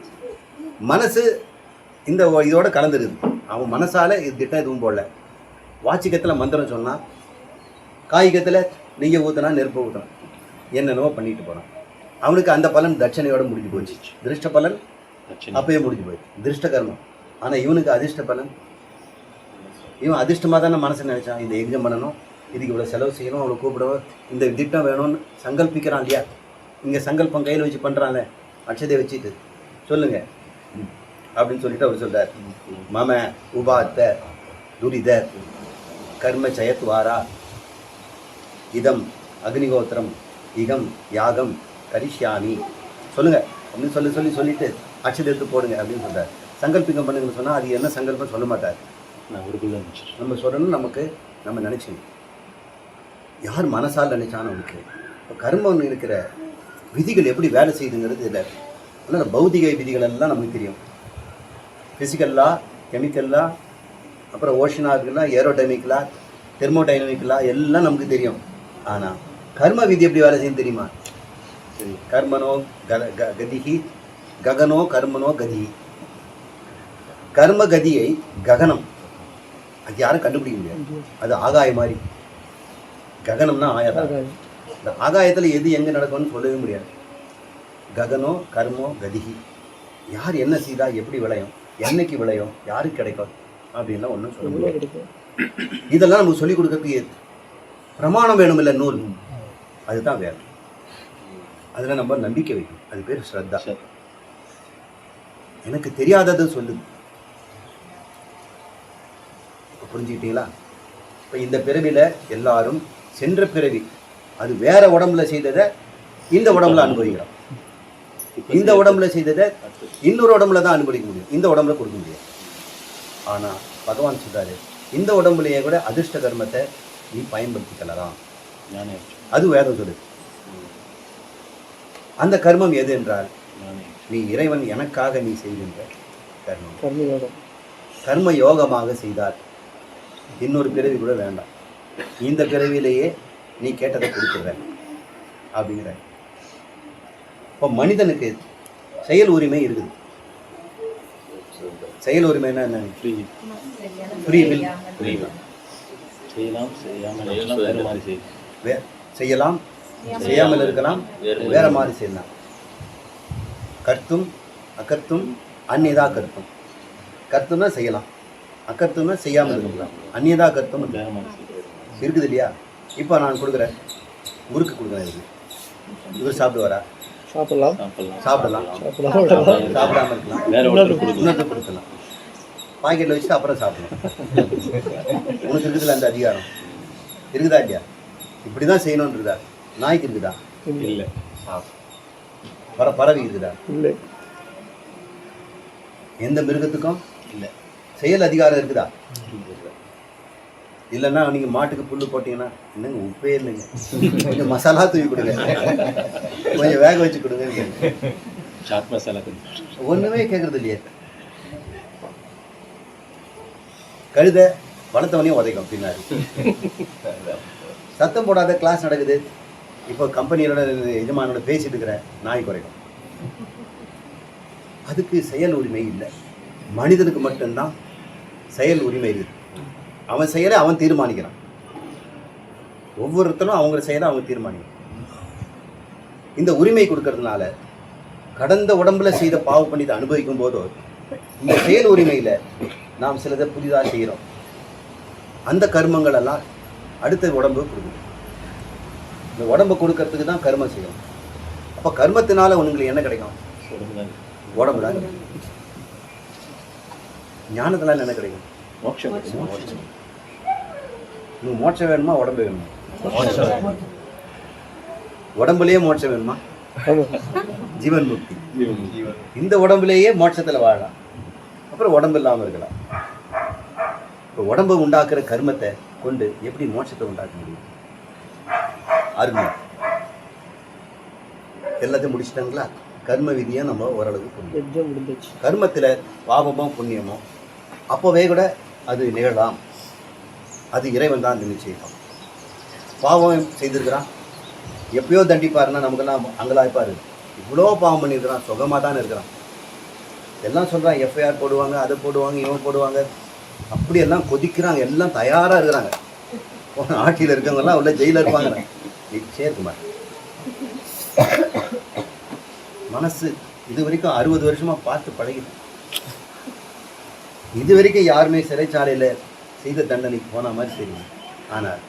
மனசு இந்த இதோட கலந்துருக்குது. அவன் மனசால இது திட்டம் எதுவும் போடல. வாச்சிகத்தில் மந்திரம் சொன்னான், காய்கத்தில் நெய்யை ஊற்றினா நெருப்பை ஊற்றினான், என்னென்னவோ பண்ணிட்டு போனான். அவனுக்கு அந்த பலன் தட்சணையோட முடிஞ்சு போச்சு. திருஷ்ட பலன் அப்பயே முடிஞ்சு போயிடுச்சு, திருஷ்ட கர்மம். ஆனால் இவனுக்கு அதிர்ஷ்ட பலன் இவன் அதிர்ஷ்டமாக தானே மனசு நினைச்சான், இந்த யஜ்ஞம் பண்ணணும், இதுக்கு இவ்வளோ செலவு செய்யணும், அவளை கூப்பிடணும், இந்த திட்டம் வேணும்னு சங்கல்பிக்கிறான் இல்லையா? இங்கே சங்கல்பம் கையில் வச்சு பண்ணுறான்ல, அக்ஷதையை வச்சுட்டு சொல்லுங்க அப்படின்னு சொல்லிட்டு அவர் சொல்றார், மம உபாத்த துரித கர்ம ஜயத்வாரா இதம் அக்னிகோத்திரம் இகம் யாகம் கரிஷ்யாமி சொல்லுங்க அப்படின்னு சொல்லிட்டு அக்ஷதத்தை போடுங்க அப்படின்னு சொல்றார். சங்கல்பிக்கம் பண்ணுங்கன்னு சொன்னால் அது என்ன சங்கல்பம் சொல்ல மாட்டார். நான் ஒரு நம்ம சொல்லணும், நமக்கு நம்ம நினைச்சோம், யார் மனசால் நினைச்சானோ அவனுக்கு. இப்போ கர்மம் இருக்கிற விதிகள் எப்படி வேலை செய்யுதுங்கிறது இல்லை. அதனால் பௌதிக விதிகள் எல்லாம் நமக்கு தெரியும். ஃபிசிக்கல்லா, கெமிக்கல்லா, அப்புறம் ஓஷனார்க்கெல்லாம், ஏரோடைனமிக்கலா, தெர்மோடைனமிக்கலா எல்லாம் நமக்கு தெரியும். ஆனால் கர்ம விதி எப்படி வேலை செய்யும் தெரியுமா? சரி, கர்மனோ கதிகி ககனோ கர்மனோ கதி. கர்ம கதியை ககனம் அது யாரும் கண்டுபிடிக்க முடியாது. அது ஆகாய மாதிரி. ககனம்னா ஆகாயம். இந்த ஆகாயத்தில் எது எங்கே நடக்கும்னு சொல்லவே முடியாது. ககனோ கர்மோ கதிகி. யார் என்ன செய்தா எப்படி விளையும், என்னைக்கு விளையும், யாருக்கு கிடைக்கும் அப்படின்லாம் ஒன்றும் சொல்ல முடியாது. இதெல்லாம் நமக்கு சொல்லிக் கொடுக்கறதுக்கு பிரமாணம் வேணும் இல்லை, நூல். அதுதான் வேணும். அதில் நம்ம நம்பிக்கை வைக்கணும். அது பேர் ஸ்ரத்தா. எனக்கு தெரியாதது சொல்லுது. புரிஞ்சுக்கிட்டீங்களா? இப்போ இந்த பிறவியில் எல்லாரும் சென்ற பிறவி அது வேற உடம்புல செய்ததை இந்த உடம்புல அனுபவிக்கிறோம். இந்த உடம்புல செய்ததை இன்னொரு உடம்புல தான் அனுபவிக்க முடியும், இந்த உடம்புல கொடுக்க முடியாது. ஆனால் பகவான் சொல்றாரு, இந்த உடம்புலையே கூட அதிர்ஷ்ட கர்மத்தை நீ பயன்படுத்திக்கலாம். அது வேதம் சொல்லுது. அந்த கர்மம் எது என்றால், நீ இறைவன் எனக்காக நீ செய்கின்ற கர்மம். கர்ம யோகமாக செய்தால் இன்னொரு பிறவி கூட வேண்டாம், இந்த பிறவிலேயே நீ கேட்டதை கொடுத்துடுற அப்படிங்கிற. இப்போ மனிதனுக்கு செயல் உரிமை இருக்குது. செயல் உரிமைன்னா என்ன? Free will. செய்யலாம், செய்யாமல் இருக்கலாம், வேற மாதிரி செய்யலாம். கர்த்தும் அகர்த்தும் அந்நியதா கர்த்தும். கர்த்தும்னா செய்யலாம், அக்கர்த்தும்னா செய்யாமல் இருக்கலாம், அந்நியதா கர்த்தும் இருக்குது இல்லையா? இப்போ நான் கொடுக்குறேன், முறுக்கு கொடுக்குறேன், இருக்கு, இவர் சாப்பிடுவாரா? சாப்பிடலாம், சாப்பிடாம இருக்கலாம், இன்னொருத்தர் கொடுக்கலாம், பாக்கெட்டில் வச்சுட்டு அப்புறம் சாப்பிடலாம். உனக்கு இருக்குதுல்ல அந்த அதிகாரம், இருக்குதா இல்லையா? இப்படி தான் செய்யணும்னு இருக்குதா? நாய்க்கு இருக்குதா? இல்லை. பறவை இருக்குதா? இல்லை. எந்த மிருகத்துக்கும் இல்லை. செயல் அதிகாரம் இருக்குதா? இல்லைன்னா நீங்கள் மாட்டுக்கு புல்லு போட்டிங்கன்னா, என்னங்க உப்பே இல்லைங்க, கொஞ்சம் மசாலா தூவி கொடுங்க, கொஞ்சம் வேக வச்சு கொடுங்க, சாட் மசாலா ஒன்றுமே கேட்குறது இல்லையே. கழுதை வளர்த்தவனையும் உதைக்கும் பின்னாடி. சத்தம் போடாத கிளாஸ் நடக்குது, இப்போ கம்பெனியோட எஜமானோட பேசிட்டு இருக்கிறேன், நாய் குறைக்கும். அதுக்கு செயல் உரிமை இல்லை. மனிதனுக்கு மட்டும்தான் செயல் உரிமை இருக்குது. அவன் செயலை அவன் தீர்மானிக்கிறான். ஒவ்வொருத்தரும் அவங்க செயலை அவங்க தீர்மானிக்கிறான். இந்த உரிமை கொடுக்கறதுனால கடந்த உடம்புல செய்த பாவ பண்ணிட்டு அனுபவிக்கும் போதோ இந்த செயல் உரிமையில் நாம் சிலதை புதிதாக செய்கிறோம். அந்த கர்மங்கள் எல்லாம் அடுத்த உடம்பு கொடுக்குது. இந்த உடம்பை கொடுக்கறதுக்கு தான் கர்மம் செய்யணும். அப்போ கர்மத்தினால உங்களுக்கு என்ன கிடைக்கும்? உடம்பு தான். ஞானத்தினால என்ன கிடைக்கும்? மோட்சம். உங்களுக்கு மோட்சம் வேணுமா, உடம்பு வேணுமா? உடம்புலேயே மோட்சம் வேணுமா? ஜீவன் முக்தி. இந்த உடம்புலேயே மோட்சத்தில் வாழலாம், அப்புறம் உடம்பு இல்லாமல் இருக்கலாம். இப்போ உடம்பை உண்டாக்குற கர்மத்தை கொண்டு எப்படி மோட்சத்தை உண்டாக்க முடியும்? அருமை. எல்லாத்தையும் முடிச்சிட்டாங்களா? கர்ம விதியை நம்ம ஓரளவுக்கு முடிஞ்சிச்சு. கர்மத்தில் பாவமோ புண்ணியமோ அப்போவே கூட அது நிகழலாம். அது இறைவன் தான் நிச்சயிப்பான். பாவம் செய்திருக்கிறான், எப்பயோ தண்டிப்பாருன்னா நமக்கெல்லாம் அங்கலாய்ப்பாரு. இவ்வளோ பாவம் பண்ணியிருக்கிறான், சுகமாக தான் இருக்கிறான். எல்லாம் சொல்கிறான், எஃப்ஐஆர் போடுவாங்க, அதை போடுவாங்க, இவன் போடுவாங்க, அப்படியெல்லாம் கொதிக்கிறாங்க, எல்லாம் தயாராக இருக்கிறாங்க. ஆட்சியில் இருக்கவங்கெல்லாம் உள்ள ஜெயிலில் இருப்பாங்க. நிச்சயக்குமார் மனசு இது வரைக்கும் 60 வருஷமாக பார்த்து பழகிது. இது வரைக்கும் யாருமே சிறைச்சாலையில் செய்த தண்டனைக்கு போன மாதிரி தெரியும். ஆனால்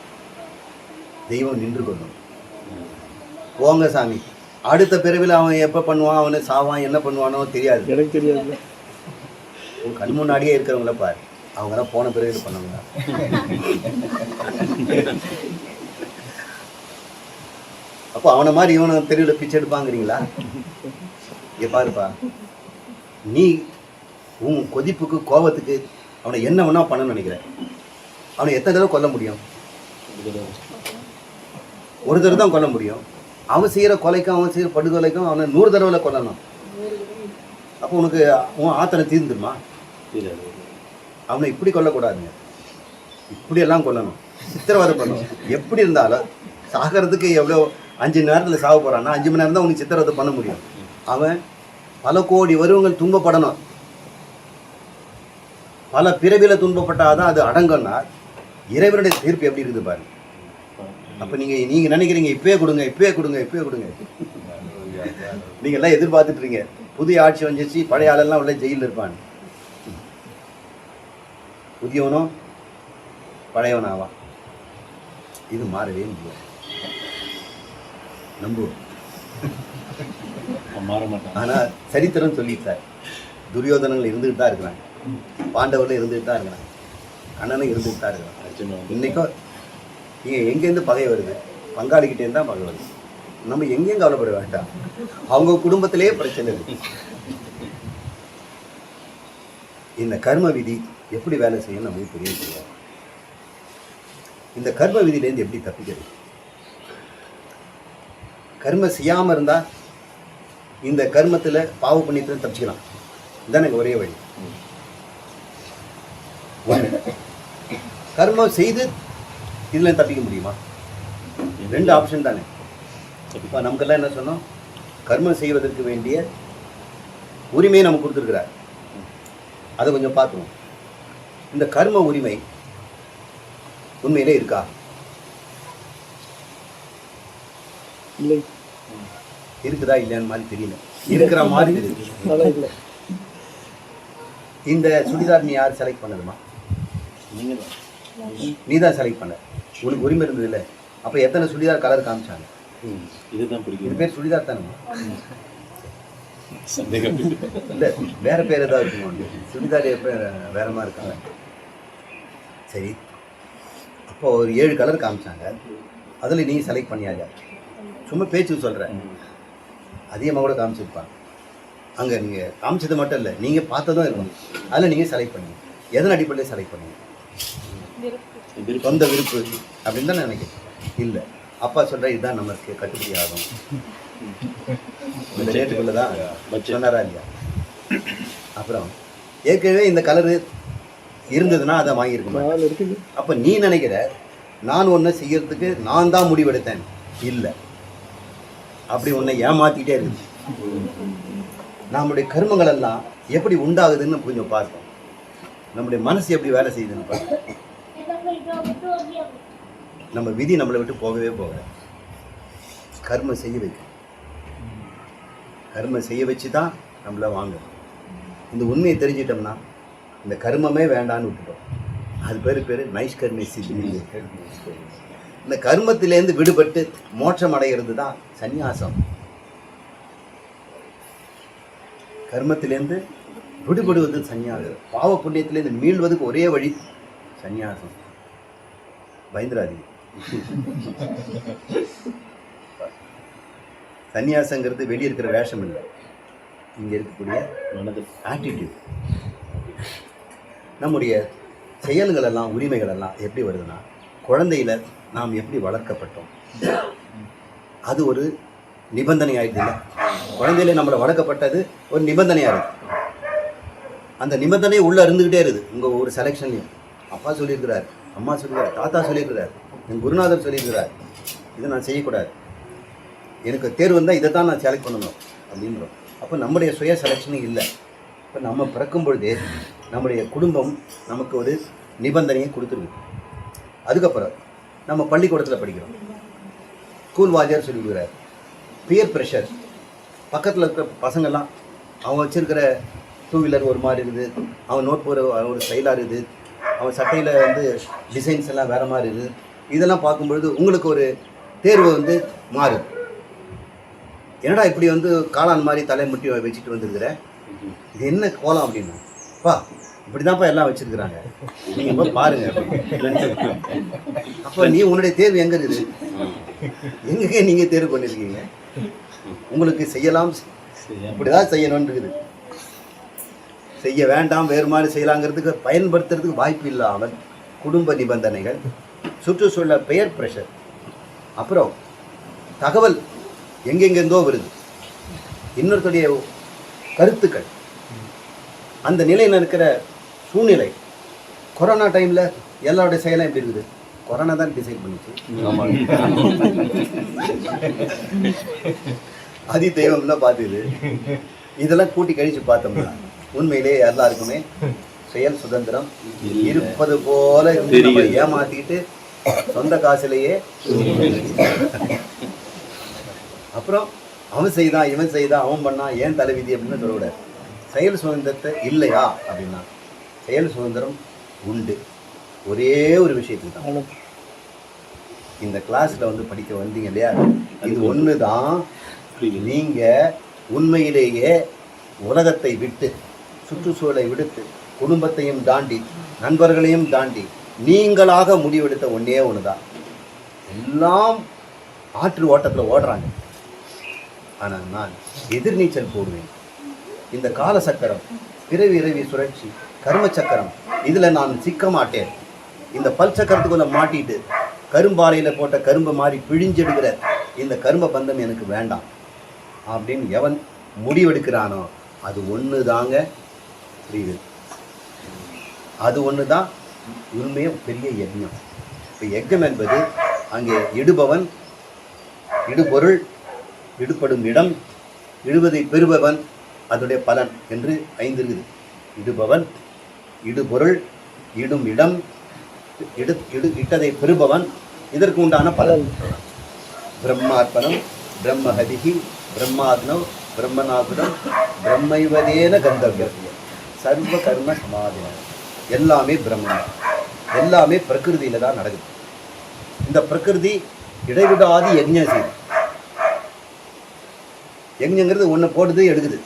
தெய்வம் நின்று கொள்ளும். போங்க சாமி, அடுத்த பிறவில அவன் எப்போ பண்ணுவான், அவனை சாவான், என்ன பண்ணுவானோ தெரியாது. எனக்கு தெரியாது. உன் கண் முன்னாடியே இருக்கிறவங்கள பாரு, அவங்களாம் போன பிறவில பண்ணவங்க. அப்போ அவனை மாதிரி இவனை தெருவில் பிச்சை எடுப்பாங்கிறீங்களா? இங்கே பாருப்பா, நீ உன் கொதிப்புக்கு கோபத்துக்கு அவனை என்ன வேணா பண்ணணும்னு நினைக்கிறேன். அவனை எத்தனை தடவை கொல்ல முடியும்? ஒரு தடவை தான் கொல்ல முடியும். அவன் செய்கிற கொலைக்கும் அவன் செய்கிற படுகொலைக்கும் அவனை 100 தடவை கொல்லணும். அப்போ உனக்கு உன் ஆத்தனை தீர்ந்துருமா? அவனை இப்படி கொல்லக்கூடாதுங்க, இப்படியெல்லாம் கொல்லணும், சித்திரவதை பண்ணணும். எப்படி இருந்தாலும் சாகிறதுக்கு எவ்வளோ 5 நேரத்தில் சாக போகிறான்னா 5 மணி நேரம் தான் உனக்கு சித்திரவதை பண்ண முடியும். அவன் பல கோடி வருவங்கள் துன்பப்படணும், பல பிறவியில் துன்பப்பட்டாதான் அது அடங்கும்னா இறைவனுடைய தீர்ப்பு எப்படி இருக்குது பாருங்க. அப்போ நீங்கள் நினைக்கிறீங்க இப்பயே கொடுங்க, இப்பயே கொடுங்க, இப்பயே கொடுங்க. நீங்கள் எல்லாம் எதிர்பார்த்துட்றீங்க புதிய ஆட்சி வந்துச்சு, பழைய ஆளெல்லாம் உள்ள ஜெயிலில் இருப்பான். புதியவனும் பழையவனாவான். இது மாறவே முடியாது. நம்புவோம். மாற மாட்டான். ஆனால் சரித்திரம் சொல்லிட்டார், துரியோதனங்கள் இருந்துகிட்டு தான் இருக்கிறாங்க, பாண்டவர்கள் இருந்துகிட்டு தான் இருக்கிறாங்க, கண்ணனும் இருந்துகிட்டு தான் இருக்கிறாங்க. இன்னைக்கும் நீங்கள் எங்கேருந்து பகை வருது? பங்காளிக்கிட்டேருந்து தான் பகை வருது. நம்ம எங்கேயும் கவலைப்பட வேண்டாம், அவங்க குடும்பத்திலேயே பிரச்சனை இருக்கு. இந்த கர்ம விதி எப்படி வேலை செய்யும் நமக்கு தெரிய தெரியாது. இந்த கர்ம விதியிலேருந்து எப்படி தப்பிக்கிறது? கர்ம செய்யாமல் இருந்தால் இந்த கர்மத்தில் பாவ புண்ணியத்தில் தப்பிச்சுக்கலாம். இதுதான் எனக்கு ஒரே வழி. கர்மம் செய்து இதில் தப்பிக்க முடியுமா? 2 ஆப்ஷன் தானே. இப்போ நமக்கெல்லாம் என்ன சொன்னோம்? கர்மம் செய்வதற்கு வேண்டிய உரிமையை நமக்கு கொடுத்துருக்கிறார். அதை கொஞ்சம் பார்த்துருவோம். இந்த கர்ம உரிமை உண்மையிலே இருக்கா? இல்லை. இருக்குதா இல்லையான்னு மாதிரி தெரியல, இருக்கிற மாதிரி தெரியுது. இந்த சுடிதார் நீ யார் செலக்ட் பண்ணதுமா? நீ தான் செலக்ட் பண்ண. உனக்கு உரிமை இருந்தது இல்லை. அப்போ எத்தனை சுடிதார் கலர் காமிச்சாங்க? இதுதான் பிடிக்கும். இது பேர் சுடிதார் தானேம்மா? சந்தேகம் இல்லை, வேற பேர் ஏதாவது இருக்குமா? சுடிதார் வேற மாதிரி இருக்காங்க. சரி, அப்போ ஒரு 7 கலர் காமிச்சாங்க, அதில் நீ செலக்ட் பண்ணியாங்க. சும்மா பேச்சு சொல்கிறேன், அதிகமாக கூட காமிச்சிருப்பாங்க. அங்கே நீங்கள் காமிச்சது மட்டும் இல்லை, நீங்கள் பார்த்ததும் இருக்கணும். அதில் நீங்கள் செலக்ட் பண்ணீங்க. எதன் அடிப்படையில் செலக்ட் பண்ணீங்க? சொந்த விருப்பு அப்படின்னு தான் நினைக்கிறேன். இல்லை, அப்பா சொல்கிற இதுதான் நமக்கு கட்டுப்படி ஆகும், இந்த ரேட்டுக்குள்ளே தான் சொன்னாரா இல்லையா? அப்புறம் ஏற்கனவே இந்த கலரு இருந்ததுன்னா அதை வாங்கியிருக்கணும். அப்போ நீ நினைக்கிற நான் ஒன்று செய்யறதுக்கு நான் தான் முடிவெடுத்தேன். இல்லை, அப்படி உன்னை ஏமாற்றிக்கிட்டே இருக்குது. நம்முடைய கர்மங்கள் எல்லாம் எப்படி உண்டாகுதுன்னு கொஞ்சம் பார்ப்போம். நம்முடைய மனசு எப்படி வேலை செய்யுதுன்னு பார்ப்போம். நம்ம விதி நம்மளை விட்டு போகவே போகல. கர்மம் செய்ய வைக்கும், கர்மம் செய்ய வச்சு தான் நம்மளை வாங்கணும். இந்த உண்மையை தெரிஞ்சிட்டோம்னா இந்த கர்மமே வேண்டான்னு விட்டுட்டோம். அது பேர் நைஷ்கர்மி சித்தி. இந்த கர்மத்திலேருந்து விடுபட்டு மோட்சம் அடைகிறது தான் சந்நியாசம். கர்மத்திலேருந்து விடுபடுவது சந்நியாசம். பாவ புண்ணியத்திலேருந்து மீள்வதுக்கு ஒரே வழி சந்நியாசம். பயந்துராதீங்க. சந்நியாசங்கிறது வெளியே இருக்கிற வேஷம் இல்லை, இங்கே இருக்கக்கூடிய ஆட்டிடியூட். நம்முடைய செயல்கள் எல்லாம் உரிமைகள் எல்லாம் எப்படி வருதுன்னா, குழந்தையில நாம் எப்படி வளர்க்கப்பட்டோம் அது ஒரு நிபந்தனை ஆயிடுது இல்லை? குழந்தையில நம்மளை வளர்க்கப்பட்டது ஒரு நிபந்தனையாக இருக்குது. அந்த நிபந்தனை உள்ளே இருந்துக்கிட்டே இருக்குது. உங்கள் ஒரு செலெக்ஷன்லையும் அப்பா சொல்லியிருக்கிறார், அம்மா சொல்லியிருக்கிறார், தாத்தா சொல்லியிருக்கிறார், என் குருநாதர் சொல்லியிருக்கிறார், இதை நான் செய்யக்கூடாது, எனக்கு தேர்வு வந்தால் இதை தான் நான் செலக்ட் பண்ணணும் அப்படின்றோம். அப்போ நம்முடைய சுய செலெக்ஷனும் இல்லை. இப்போ நம்ம பிறக்கும் பொழுதே நம்முடைய குடும்பம் நமக்கு ஒரு நிபந்தனையை கொடுத்துருக்கு. அதுக்கப்புறம் நம்ம பள்ளிக்கூடத்தில் படிக்கிறோம், ஸ்கூல் வாத்தியார் சொல்லி கொடுக்குறாரு. பியர் ப்ரெஷர், பக்கத்தில் இருக்கிற பசங்கள்லாம் அவங்க வச்சுருக்கிற 2 வீலர் ஒரு மாதிரி இருக்குது, அவன் நோட் போகிற ஒரு ஸ்டைலாக இருக்குது, அவன் சட்டையில் வந்து டிசைன்ஸ் எல்லாம் வேறு மாதிரி இருக்குது. இதெல்லாம் பார்க்கும்பொழுது உங்களுக்கு ஒரு தேர்வு வந்து மாறுது. என்னடா இப்படி வந்து காளான் மாதிரி தலைமுட்டி வச்சுட்டு வந்துருக்குற, இது என்ன கோலம் அப்படின்னா, பா இப்படி தான்ப்பா எல்லாம் வச்சுருக்குறாங்க, நீங்கள் போய் பாருங்க. அப்போ நீ உன்னுடைய தேர்வு எங்கே இருக்குது? எங்கே நீங்கள் தேர்வு பண்ணியிருக்கீங்க? உங்களுக்கு செய்யலாம், இப்படி தான் செய்யணும்னு இருக்குது. செய்ய வேண்டாம், வேறு மாதிரி செய்யலாங்கிறதுக்கு பயன்படுத்துறதுக்கு வாய்ப்பு இல்லாமல் குடும்ப நிபந்தனைகள், சுற்றுச்சூழல், பெயர் ப்ரெஷர், அப்புறம் தகவல் எங்கெங்கெங்கோ வருது, இன்னொருத்தருடைய கருத்துக்கள், அந்த நிலையில் இருக்கிற சூழ்நிலை. கொரோனா டைமில் எல்லாருடைய செயலும் எப்படி இருக்குது? கொரோனா தான் டிசைட் பண்ணிச்சு. அதி தெய்வம் தான் பார்த்துது. இதெல்லாம் கூட்டி கழிச்சு பார்த்தோம்னா உண்மையிலே எல்லாருக்குமே செயல் சுதந்திரம் இருப்பது போல ஏமாத்திக்கிட்டு சொந்த காசுலேயே அப்புறம் அவன் செய்தான், இவன் செய்தான், அவன் பண்ணான், ஏன் தலைவிதி அப்படின்னு சொல்லக்கூடாது. செயல் சுதந்திரத்தை இல்லையா அப்படின்னா செயல் சுதந்திரம் உண்டு. ஒரே ஒரு விஷயத்துக்கு தான் இந்த கிளாஸில் வந்து படிக்க வந்தீங்க இல்லையா, இது ஒன்று தான். நீங்கள் உண்மையிலேயே உலகத்தை விட்டு, சுற்றுச்சூழலை விடுத்து, குடும்பத்தையும் தாண்டி, நண்பர்களையும் தாண்டி நீங்களாக முடிவெடுத்த ஒன்றே ஒன்று தான். எல்லாம் ஆற்று ஓட்டத்தில் ஓடுறாங்க, ஆனால் நான் எதிர்நீச்சல் போடுவேன். இந்த கால சக்கரம், பிறவி இரவி சுழற்சி, கர்ம சக்கரம், இதில் நான் சிக்க மாட்டேன். இந்த பல் சக்கரத்துக்குள்ள மாட்டிட்டு கரும்பாலையில் போட்ட கரும்பை மாதிரி பிழிஞ்செடுக்கிற இந்த கரும்ப பந்தம் எனக்கு வேண்டாம் அப்படின்னு எவன் முடிவெடுக்கிறானோ அது ஒன்று தாங்க ஃப்ரீவில். அது ஒன்று தான் உண்மையாக பெரிய யஜ்ஞம். இப்போ யஜ்ஞம் என்பது அங்கே இடுபவன், இடுபொருள், இடுபடும் இடம், இடுவதை பெறுபவன், அதனுடைய பலன் என்று 5 இருக்குது. இடுபவன், இடுபொருள், இடும் இடம், இட்டதை பெறுபவன், இதற்கு உண்டான பலன். பிரம்மார்ப்பணம், பிரம்மஹதிகி, பிரம்மாத்னவ், பிரம்மநாபுரம், பிரம்மைவதேன கந்தவியம், சர்வ கர்ம சமாதினம். எல்லாமே பிரம்மம், எல்லாமே பிரகிருதியில் தான் நடக்குது. இந்த பிரகிருதி இடைவிடாது யஜ்ஞம் செய்யுது. யஜ்ஞங்கிறது ஒன்று போடுது எடுக்குது.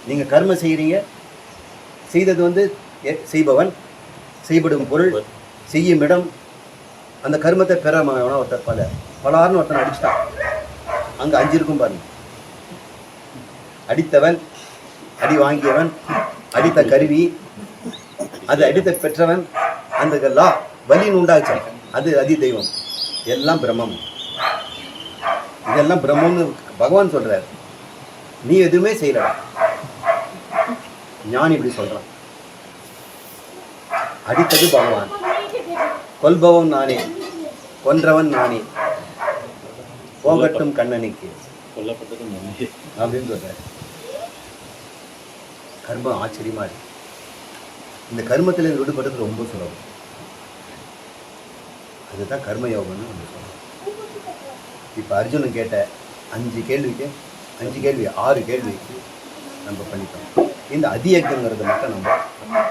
நீங்கள் கர்மம் செய்கிறீங்க, செய்தது வந்து செய்பவன், செய்படும் பொருள், செய்யும் இடம், அந்த கர்மத்தை பெற ஒருத்தர் பலார்னு ஒருத்தனை அடிச்சிட்டான். அங்கே 5 இருக்கும் பாருங்க. அடித்தவன், அடி வாங்கியவன், அடித்த கருவி, அது அடித்த பெற்றவன், அந்த வலின்னு உண்டாச்சு, அது அதி தெய்வம். எல்லாம் பிரம்மம். இதெல்லாம் பிரம்மம்னு பகவான் சொல்றார். நீ எதுவுமே செய்யல. ஞானி இப்படி சொல்றான். அடித்தது பகவான், கொல்பவன் நானே, கொன்றவன் நானே, போகட்டும் கண்ணனுக்கு அப்படின்னு சொல்றாரு. கர்மம் ஆச்சரியமா இருக்கு. இந்த கர்மத்தில் விடுபடுறது ரொம்ப சுலபம். அதுதான் கர்ம யோகம்னு நம்ம சொல்றோம். இப்போ அர்ஜுனன் கேட்ட 5 கேள்விக்கு 5 கேள்வி 6 கேள்விக்கு நம்ம பண்ணிட்டோம். இந்த அதியஜங்கிறது மட்டும் நம்ம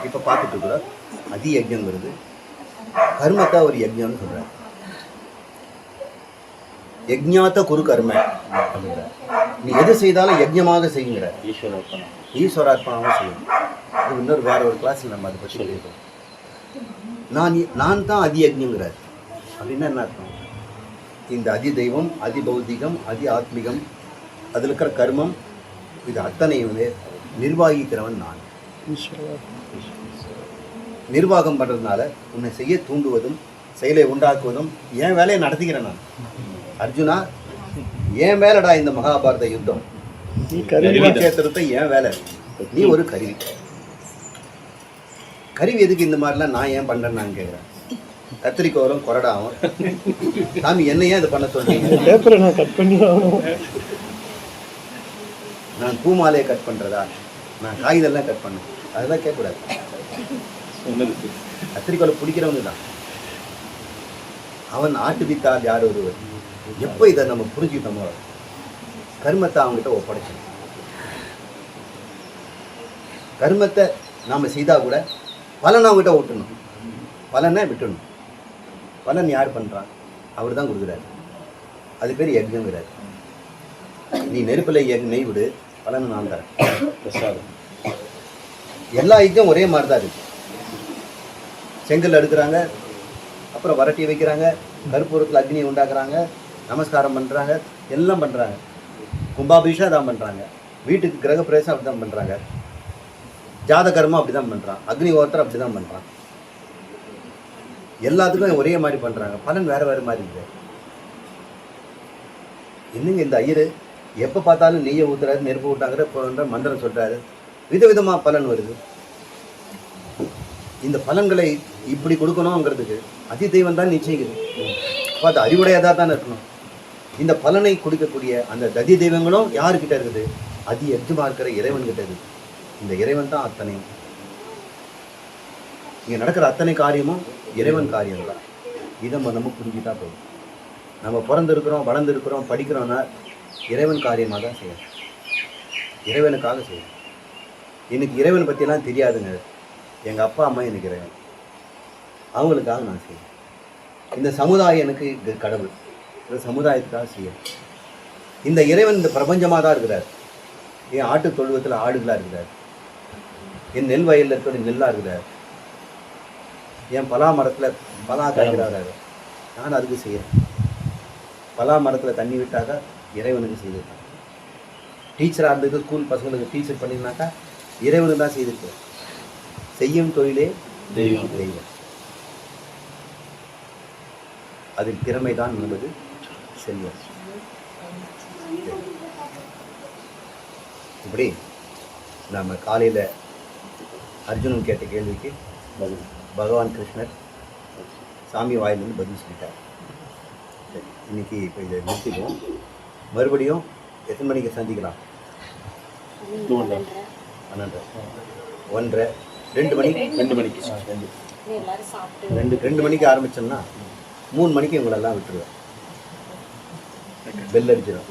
இப்போ பார்த்துட்டு இருக்கிறோம். அதியஜங்கிறது கர்மத்தை ஒரு யஜ்ஞம்னு சொல்கிறார். யஜ்ஞாத்த குரு கர்ம அப்படிங்கிற, நீ எது செய்தாலும் யஜ்ஞமாக செய்யுங்கிற, ஈஸ்வரார்ப்பணமாக செய்யணும். அது இன்னொரு வேற ஒரு கிளாஸில் நம்ம அதை பற்றி சொல்லியிருக்கோம். நான் தான் அதி யஜ்ஞங்கிறார். அப்படின்னா என்ன அர்த்தம்? இந்த அதி தெய்வம், அதி பௌத்திகம், அதி ஆத்மிகம், அதில் இருக்கிற கர்மம், இது அத்தனையும் நிர்வாகிக்கிறவன் நான். நிர்வாகம் பண்ணுறதுனால உன்னை செய்ய தூண்டுவதும் செயலை உண்டாக்குவதும் என் வேலையை நடத்திக்கிறேன் நான். அர்ஜுனா, என் வேலைடா இந்த மகாபாரத யுத்தம், குருக்ஷேத்திரத்தை என் வேலை. நீ ஒரு கருவி. கருவி எதுக்கு இந்த மாதிரிலாம் நான் ஏன் பண்ணுறேன்னு நான் கேட்குறேன். கத்திரிக்கோரும் கொரடாவும் சாமி என்ன ஏன் இதை பண்ண சொல்றீங்க? நான் கட் பண்ணி நான் பூமாலையை கட் பண்ணுறதா, நான் காகிதெல்லாம் கட் பண்ணேன், அதெல்லாம் கேட்கக்கூடாது. கத்திரிக்கோலை பிடிக்கிறவங்க தான். அவன் ஆட்டுவித்தால் யார் ஒருவர். எப்போ இதை நம்ம புரிஞ்சுக்கிட்டோமோ கர்மத்தை அவங்ககிட்ட ஒப்படைச்சோம். கர்மத்தை நாம் செய்தால் கூட பலனை அவங்ககிட்ட ஓட்டணும். பலனை விட்டுடணும். பலன் யார் பண்ணுறான்? அவர் தான் கொடுக்குறாரு. அது பேர் யஜ்ஞங்கிறார். நீ நெருப்பில் நெய் விடு, பலனை நான் தரேன். பிரசாதம். எல்லா யஜ்ஞம் ஒரே மாதிரி தான் இருக்குது. செங்கல் அடுக்குறாங்க, அப்புறம் வரட்டி வைக்கிறாங்க, கற்பூரத்தில் அக்னியை உண்டாக்குறாங்க, நமஸ்காரம் பண்ணுறாங்க, எல்லாம் பண்ணுறாங்க. கும்பாபிஷேகம் தான் பண்ணுறாங்க, வீட்டுக்கு கிரக பிரவேசம் அப்படி தான் பண்ணுறாங்க, ஜாத கர்மம் அப்படி தான் பண்ணுறான், அக்னி ஓத்திரம் அப்படி தான் பண்ணுறான். எல்லாத்துக்கும் ஒரே மாதிரி பண்ணுறாங்க, பலன் வேறு வேறு மாதிரி இருக்குது. இன்னுங்க இந்த ஐயர் எப்போ பார்த்தாலும் நெய்யை ஊற்றுறாரு, நெருப்பு ஊட்டாங்கிற மந்திரம் சொல்கிறாரு, விதவிதமாக பலன் வருது. இந்த பலன்களை இப்படி கொடுக்கணுங்கிறதுக்கு அதி தெய்வம் தான் நிச்சயிக்குது. பார்த்து அறிவுடையதாக தான் இருக்கணும். இந்த பலனை கொடுக்கக்கூடிய அந்த ததி தெய்வங்களும் யாருக்கிட்ட இருக்குது? அதி எஜ்ஜமாக இருக்கிற இறைவன்கிட்ட இருக்குது. இந்த இறைவன் தான் அத்தனையும். இங்கே நடக்கிற அத்தனை காரியமும் இறைவன் காரியம் தான். இதை நம்ம புரிஞ்சுட்டா போதும். நம்ம பிறந்திருக்கிறோம், வளர்ந்துருக்கிறோம், படிக்கிறோன்னா இறைவன் காரியமாக தான் செய்யணும், இறைவனுக்காக செய்யணும். எனக்கு இறைவனை பற்றியெல்லாம் தெரியாதுங்க. எங்கள் அப்பா அம்மா எனக்கு இறைவன், அவங்களுக்காக நான் செய்வேன். இந்த சமுதாயம் எனக்கு கடவுள், இந்த சமுதாயத்துக்காக செய்யணும். இந்த இறைவன் இந்த பிரபஞ்சமாக தான் இருக்கிறார். என் ஆட்டு தொழுவத்தில் ஆடுகளாக இருக்கிறார், என் நெல் வயலில் இருக்கிற நெல்லாக இருக்கிறார், என் பலா மரத்தில் பலா காய்கிறாரு, நான் அதுக்கு செய்கிறேன். பலா மரத்தில் தண்ணி விட்டாக்கா இறைவனுக்கு செய்திருக்கேன். டீச்சராக இருந்தது, ஸ்கூல் பசங்களுக்கு டீச்சர் பண்ணினாக்கா இறைவனுக்கு தான் செய்திருக்கேன். செய்யும் தொழிலே தெய்வம். தெய்வம். அதில் திறமை தான் என்பது செல்வம். இப்படி நாம் காலையில் அர்ஜுனன் கேட்ட கேள்விக்கு பகவான் கிருஷ்ணர் சாமி வாயிலிருந்து பதில் சொல்லிட்டார். சரி, இன்னைக்கு இப்போ இதை நிறுத்திக்குவோம். மறுபடியும் எத்தனை மணிக்கு சந்திக்கலாம்? 12. 1:30, 2 மணிக்கு. 2 மணிக்கு. 2 மணிக்கு ஆரம்பித்தோம்னா 3 மணிக்கு இவங்களெல்லாம் விட்டுருவேன். பெல் அடிச்சிடும்,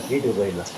வீட்டுக்கு போயிடலாம்.